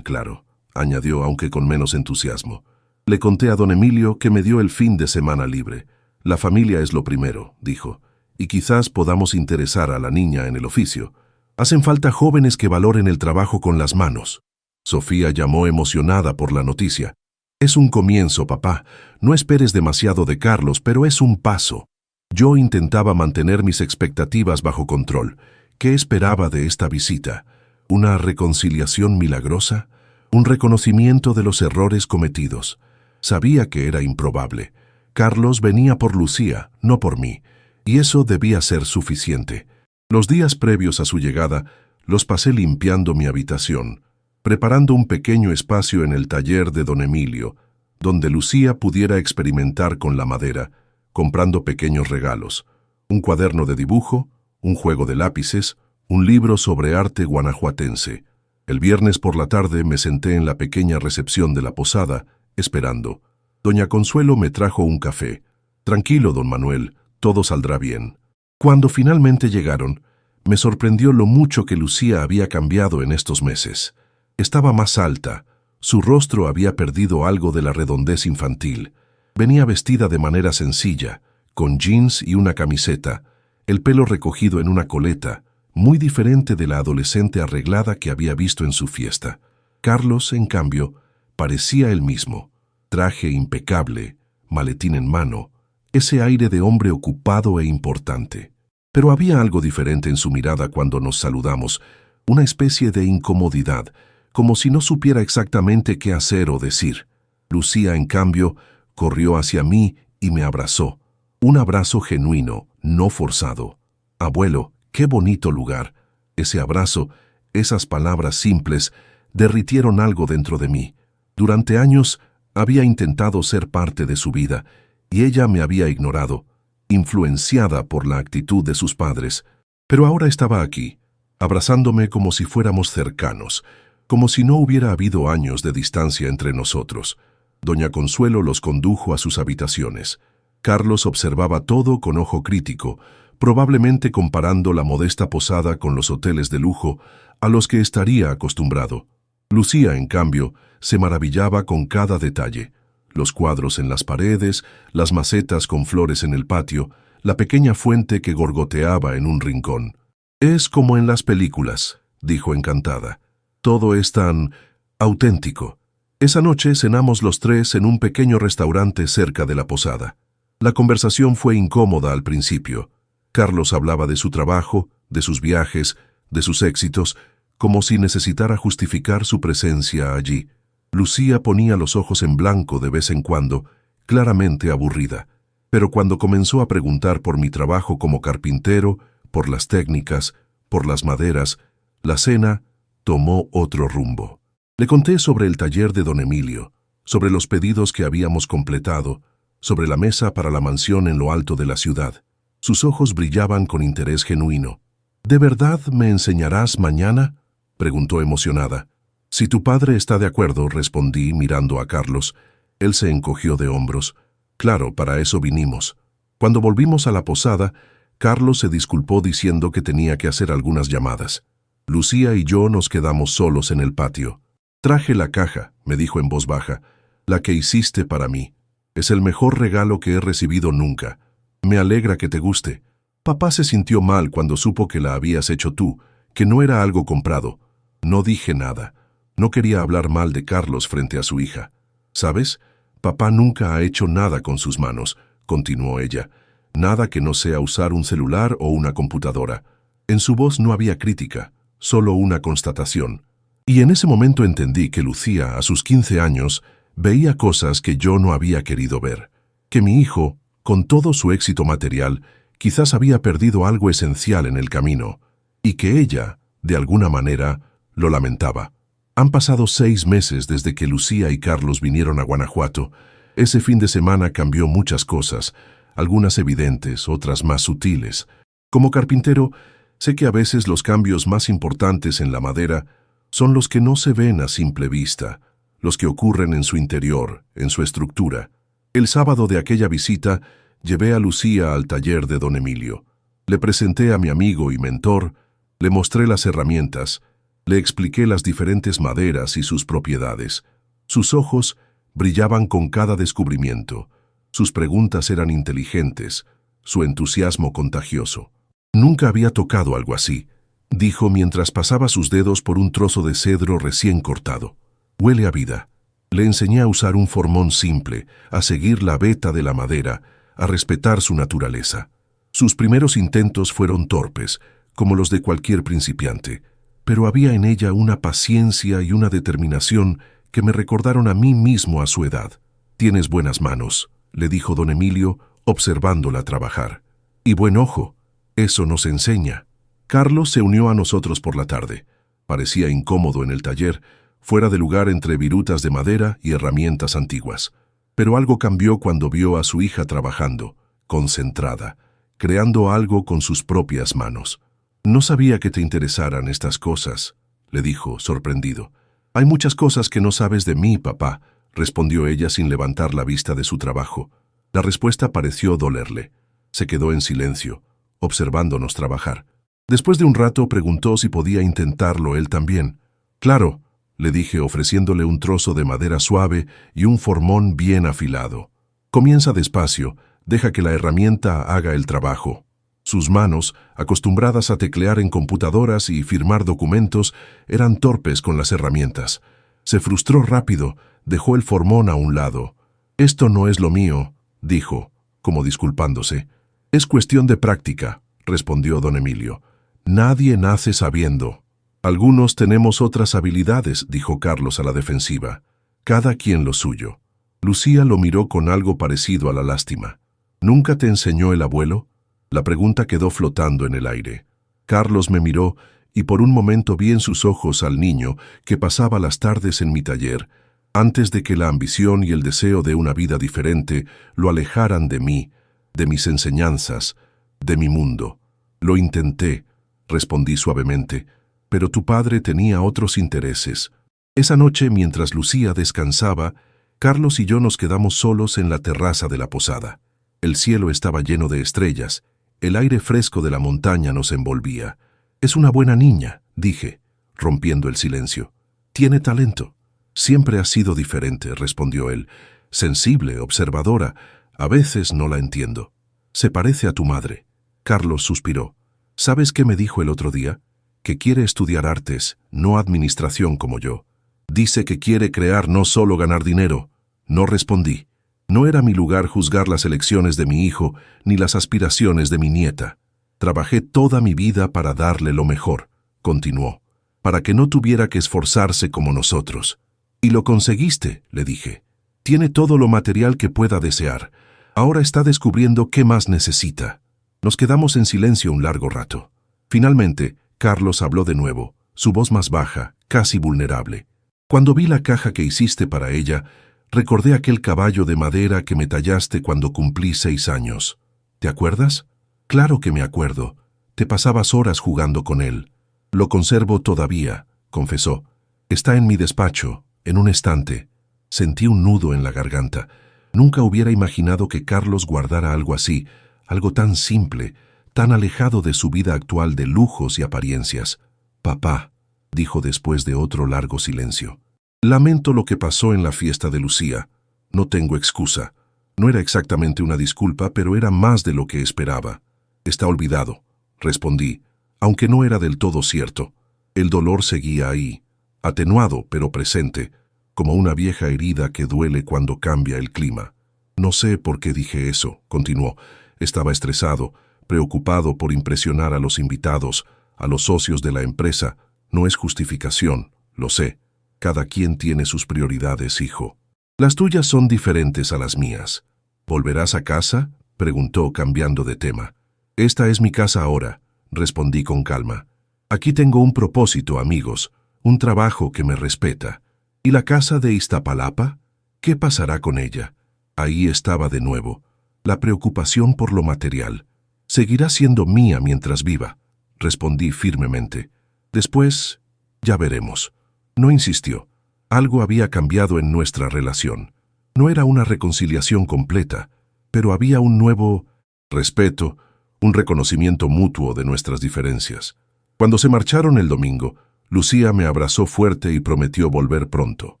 claro, añadió, aunque con menos entusiasmo. Le conté a don Emilio que me dio el fin de semana libre. La familia es lo primero, dijo, y quizás podamos interesar a la niña en el oficio. Hacen falta jóvenes que valoren el trabajo con las manos. Sofía llamó emocionada por la noticia. Es un comienzo, papá. No esperes demasiado de Carlos, pero es un paso. Yo intentaba mantener mis expectativas bajo control. ¿Qué esperaba de esta visita? ¿Una reconciliación milagrosa? ¿Un reconocimiento de los errores cometidos? Sabía que era improbable. Carlos venía por Lucía, no por mí, y eso debía ser suficiente. Los días previos a su llegada los pasé limpiando mi habitación, preparando un pequeño espacio en el taller de don Emilio, donde Lucía pudiera experimentar con la madera, comprando pequeños regalos, un cuaderno de dibujo, un juego de lápices, un libro sobre arte guanajuatense. El viernes por la tarde me senté en la pequeña recepción de la posada, esperando. Doña Consuelo me trajo un café. Tranquilo, don Manuel, todo saldrá bien. Cuando finalmente llegaron, me sorprendió lo mucho que Lucía había cambiado en estos meses. Estaba más alta, su rostro había perdido algo de la redondez infantil. Venía vestida de manera sencilla, con jeans y una camiseta, el pelo recogido en una coleta, muy diferente de la adolescente arreglada que había visto en su fiesta. Carlos, en cambio, parecía el mismo. Traje impecable, maletín en mano, ese aire de hombre ocupado e importante. Pero había algo diferente en su mirada cuando nos saludamos, una especie de incomodidad, como si no supiera exactamente qué hacer o decir. Lucía, en cambio, corrió hacia mí y me abrazó. Un abrazo genuino, no forzado. Abuelo, qué bonito lugar. Ese abrazo, esas palabras simples, derritieron algo dentro de mí. Durante años había intentado ser parte de su vida, y ella me había ignorado, influenciada por la actitud de sus padres. Pero ahora estaba aquí, abrazándome como si fuéramos cercanos, como si no hubiera habido años de distancia entre nosotros. Doña Consuelo los condujo a sus habitaciones. Carlos observaba todo con ojo crítico, probablemente comparando la modesta posada con los hoteles de lujo a los que estaría acostumbrado. Lucía, en cambio, se maravillaba con cada detalle. Los cuadros en las paredes, las macetas con flores en el patio, la pequeña fuente que gorgoteaba en un rincón. «Es como en las películas», dijo encantada. «Todo es tan auténtico». Esa noche cenamos los tres en un pequeño restaurante cerca de la posada. La conversación fue incómoda al principio. Carlos hablaba de su trabajo, de sus viajes, de sus éxitos, como si necesitara justificar su presencia allí. Lucía ponía los ojos en blanco de vez en cuando, claramente aburrida. Pero cuando comenzó a preguntar por mi trabajo como carpintero, por las técnicas, por las maderas, la cena tomó otro rumbo. Le conté sobre el taller de don Emilio, sobre los pedidos que habíamos completado, sobre la mesa para la mansión en lo alto de la ciudad. Sus ojos brillaban con interés genuino. «¿De verdad me enseñarás mañana?», preguntó emocionada. «Si tu padre está de acuerdo», respondí mirando a Carlos. Él se encogió de hombros. «Claro, para eso vinimos». Cuando volvimos a la posada, Carlos se disculpó diciendo que tenía que hacer algunas llamadas. Lucía y yo nos quedamos solos en el patio. «Traje la caja», me dijo en voz baja, «la que hiciste para mí. Es el mejor regalo que he recibido nunca. Me alegra que te guste. Papá se sintió mal cuando supo que la habías hecho tú, que no era algo comprado». No dije nada. No quería hablar mal de Carlos frente a su hija. «¿Sabes? Papá nunca ha hecho nada con sus manos», continuó ella. «Nada que no sea usar un celular o una computadora». En su voz no había crítica, solo una constatación. Y en ese momento entendí que Lucía, a sus 15 años, veía cosas que yo no había querido ver. Que mi hijo, con todo su éxito material, quizás había perdido algo esencial en el camino. Y que ella, de alguna manera, lo lamentaba. Han pasado 6 meses desde que Lucía y Carlos vinieron a Guanajuato. Ese fin de semana cambió muchas cosas, algunas evidentes, otras más sutiles. Como carpintero, sé que a veces los cambios más importantes en la madera son los que no se ven a simple vista, los que ocurren en su interior, en su estructura. El sábado de aquella visita, llevé a Lucía al taller de don Emilio. Le presenté a mi amigo y mentor, le mostré las herramientas, le expliqué las diferentes maderas y sus propiedades. Sus ojos brillaban con cada descubrimiento. Sus preguntas eran inteligentes, su entusiasmo contagioso. Nunca había tocado algo así, dijo mientras pasaba sus dedos por un trozo de cedro recién cortado. Huele a vida. Le enseñé a usar un formón simple, a seguir la veta de la madera, a respetar su naturaleza. Sus primeros intentos fueron torpes, como los de cualquier principiante, pero había en ella una paciencia y una determinación que me recordaron a mí mismo a su edad. «Tienes buenas manos», le dijo don Emilio, observándola trabajar. «Y buen ojo, eso nos enseña». Carlos se unió a nosotros por la tarde. Parecía incómodo en el taller, fuera de lugar entre virutas de madera y herramientas antiguas. Pero algo cambió cuando vio a su hija trabajando, concentrada, creando algo con sus propias manos. «No sabía que te interesaran estas cosas», le dijo, sorprendido. «Hay muchas cosas que no sabes de mí, papá», respondió ella sin levantar la vista de su trabajo. La respuesta pareció dolerle. Se quedó en silencio, observándonos trabajar. Después de un rato preguntó si podía intentarlo él también. «Claro», le dije ofreciéndole un trozo de madera suave y un formón bien afilado. «Comienza despacio, deja que la herramienta haga el trabajo». Sus manos, acostumbradas a teclear en computadoras y firmar documentos, eran torpes con las herramientas. Se frustró rápido, dejó el formón a un lado. «Esto no es lo mío», dijo, como disculpándose. «Es cuestión de práctica», respondió don Emilio. «Nadie nace sabiendo». «Algunos tenemos otras habilidades», dijo Carlos a la defensiva. «Cada quien lo suyo». Lucía lo miró con algo parecido a la lástima. «¿Nunca te enseñó el abuelo?» La pregunta quedó flotando en el aire. Carlos me miró y por un momento vi en sus ojos al niño que pasaba las tardes en mi taller, antes de que la ambición y el deseo de una vida diferente lo alejaran de mí, de mis enseñanzas, de mi mundo. «Lo intenté», respondí suavemente, «pero tu padre tenía otros intereses». Esa noche, mientras Lucía descansaba, Carlos y yo nos quedamos solos en la terraza de la posada. El cielo estaba lleno de estrellas, el aire fresco de la montaña nos envolvía. «Es una buena niña», dije, rompiendo el silencio. «Tiene talento». «Siempre ha sido diferente», respondió él. «Sensible, observadora. A veces no la entiendo. Se parece a tu madre». Carlos suspiró. «¿Sabes qué me dijo el otro día? Que quiere estudiar artes, no administración como yo. Dice que quiere crear, no solo ganar dinero». No respondí. No era mi lugar juzgar las elecciones de mi hijo ni las aspiraciones de mi nieta. «Trabajé toda mi vida para darle lo mejor», continuó, «para que no tuviera que esforzarse como nosotros. Y lo conseguiste», le dije. «Tiene todo lo material que pueda desear. Ahora está descubriendo qué más necesita». Nos quedamos en silencio un largo rato. Finalmente, Carlos habló de nuevo, su voz más baja, casi vulnerable. «Cuando vi la caja que hiciste para ella, recordé aquel caballo de madera que me tallaste cuando cumplí 6 años. ¿Te acuerdas?» «Claro que me acuerdo. Te pasabas horas jugando con él». «Lo conservo todavía», confesó. «Está en mi despacho, en un estante». Sentí un nudo en la garganta. Nunca hubiera imaginado que Carlos guardara algo así, algo tan simple, tan alejado de su vida actual de lujos y apariencias. «Papá», dijo después de otro largo silencio. «Lamento lo que pasó en la fiesta de Lucía. No tengo excusa. No era exactamente una disculpa, pero era más de lo que esperaba». «Está olvidado», respondí, aunque no era del todo cierto. El dolor seguía ahí, atenuado pero presente, como una vieja herida que duele cuando cambia el clima. «No sé por qué dije eso», continuó. «Estaba estresado, preocupado por impresionar a los invitados, a los socios de la empresa. No es justificación, lo sé. Cada quien tiene sus prioridades, hijo. Las tuyas son diferentes a las mías». «¿Volverás a casa?», preguntó cambiando de tema. «Esta es mi casa ahora», respondí con calma. «Aquí tengo un propósito, amigos, un trabajo que me respeta. ¿Y la casa de Iztapalapa? ¿Qué pasará con ella?» Ahí estaba de nuevo, la preocupación por lo material. «Seguirá siendo mía mientras viva», respondí firmemente. «Después, ya veremos». No insistió. Algo había cambiado en nuestra relación. No era una reconciliación completa, pero había un nuevo respeto, un reconocimiento mutuo de nuestras diferencias. Cuando se marcharon el domingo, Lucía me abrazó fuerte y prometió volver pronto.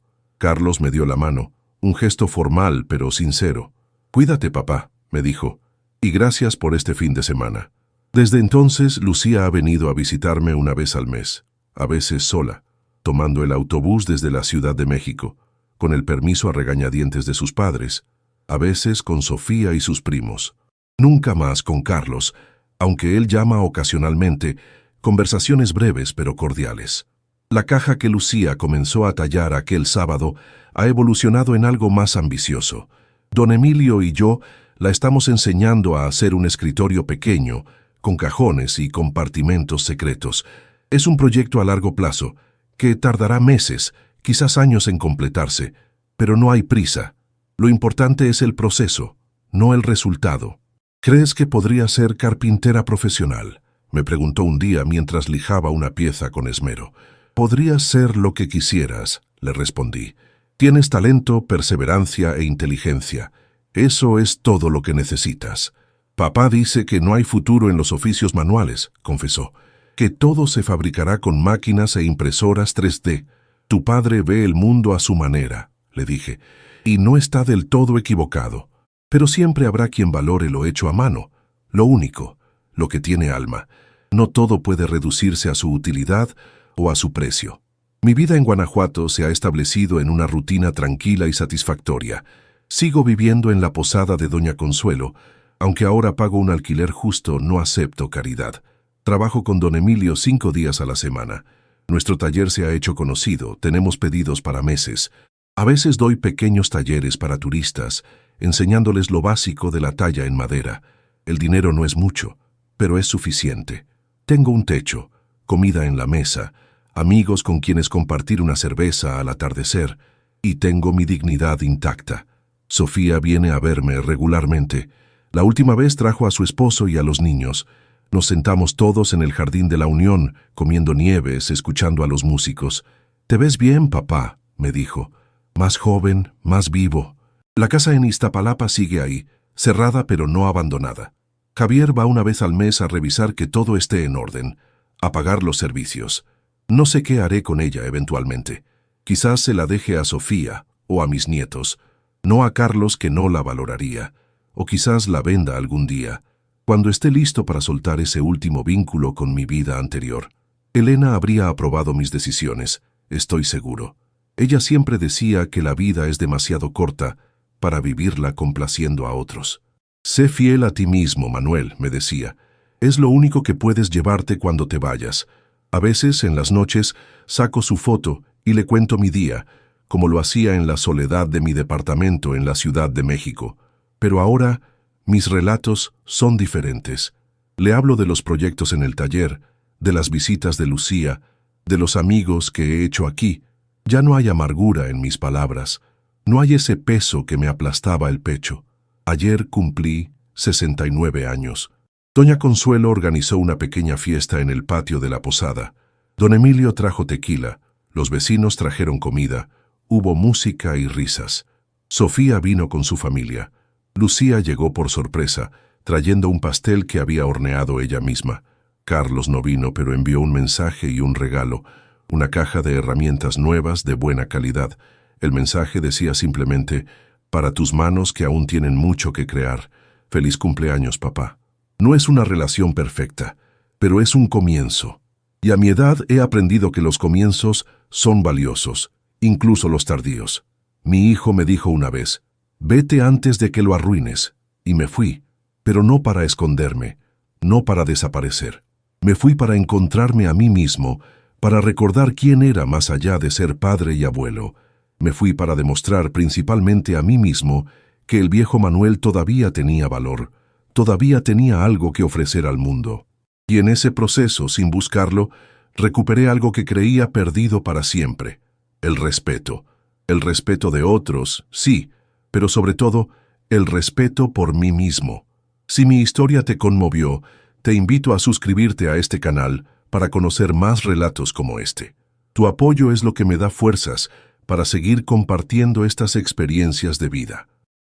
Carlos me dio la mano, un gesto formal pero sincero. «Cuídate, papá», me dijo, «y gracias por este fin de semana». Desde entonces, Lucía ha venido a visitarme una vez al mes, a veces sola, tomando el autobús desde la Ciudad de México, con el permiso a regañadientes de sus padres, a veces con Sofía y sus primos. Nunca más con Carlos, aunque él llama ocasionalmente, conversaciones breves pero cordiales. La caja que Lucía comenzó a tallar aquel sábado ha evolucionado en algo más ambicioso. Don Emilio y yo la estamos enseñando a hacer un escritorio pequeño, con cajones y compartimentos secretos. Es un proyecto a largo plazo, que tardará meses, quizás años en completarse, pero no hay prisa. Lo importante es el proceso, no el resultado. «¿Crees que podría ser carpintera profesional?», me preguntó un día mientras lijaba una pieza con esmero. «Podrías ser lo que quisieras», le respondí. «Tienes talento, perseverancia e inteligencia. Eso es todo lo que necesitas». «Papá dice que no hay futuro en los oficios manuales», confesó, «que todo se fabricará con máquinas e impresoras 3D. Tu padre ve el mundo a su manera», le dije, «y no está del todo equivocado. Pero siempre habrá quien valore lo hecho a mano, lo único, lo que tiene alma. No todo puede reducirse a su utilidad o a su precio». Mi vida en Guanajuato se ha establecido en una rutina tranquila y satisfactoria. Sigo viviendo en la posada de Doña Consuelo. Aunque ahora pago un alquiler justo, no acepto caridad. Trabajo con don Emilio 5 días a la semana. Nuestro taller se ha hecho conocido, tenemos pedidos para meses. A veces doy pequeños talleres para turistas, enseñándoles lo básico de la talla en madera. El dinero no es mucho, pero es suficiente. Tengo un techo, comida en la mesa, amigos con quienes compartir una cerveza al atardecer, y tengo mi dignidad intacta. Sofía viene a verme regularmente. La última vez trajo a su esposo y a los niños. Nos sentamos todos en el Jardín de la Unión, comiendo nieves, escuchando a los músicos. «Te ves bien, papá», me dijo. «Más joven, más vivo». La casa en Iztapalapa sigue ahí, cerrada pero no abandonada. Javier va una vez al mes a revisar que todo esté en orden, a pagar los servicios. No sé qué haré con ella eventualmente. Quizás se la deje a Sofía o a mis nietos, no a Carlos, que no la valoraría. O quizás la venda algún día, cuando esté listo para soltar ese último vínculo con mi vida anterior. Elena habría aprobado mis decisiones, estoy seguro. Ella siempre decía que la vida es demasiado corta para vivirla complaciendo a otros. «Sé fiel a ti mismo, Manuel», me decía. «Es lo único que puedes llevarte cuando te vayas». A veces, en las noches, saco su foto y le cuento mi día, como lo hacía en la soledad de mi departamento en la Ciudad de México. Pero ahora, mis relatos son diferentes. Le hablo de los proyectos en el taller, de las visitas de Lucía, de los amigos que he hecho aquí. Ya no hay amargura en mis palabras. No hay ese peso que me aplastaba el pecho. Ayer cumplí 69 años. Doña Consuelo organizó una pequeña fiesta en el patio de la posada. Don Emilio trajo tequila, los vecinos trajeron comida, hubo música y risas. Sofía vino con su familia. Lucía llegó por sorpresa, trayendo un pastel que había horneado ella misma. Carlos no vino, pero envió un mensaje y un regalo, una caja de herramientas nuevas de buena calidad. El mensaje decía simplemente: «Para tus manos que aún tienen mucho que crear. Feliz cumpleaños, papá». No es una relación perfecta, pero es un comienzo. Y a mi edad he aprendido que los comienzos son valiosos, incluso los tardíos. Mi hijo me dijo una vez: «Vete antes de que lo arruines», y me fui, pero no para esconderme, no para desaparecer. Me fui para encontrarme a mí mismo, para recordar quién era más allá de ser padre y abuelo. Me fui para demostrar principalmente a mí mismo que el viejo Manuel todavía tenía valor, todavía tenía algo que ofrecer al mundo. Y en ese proceso, sin buscarlo, recuperé algo que creía perdido para siempre: el respeto. El respeto de otros, sí, pero sobre todo, el respeto por mí mismo. Si mi historia te conmovió, te invito a suscribirte a este canal para conocer más relatos como este. Tu apoyo es lo que me da fuerzas para seguir compartiendo estas experiencias de vida.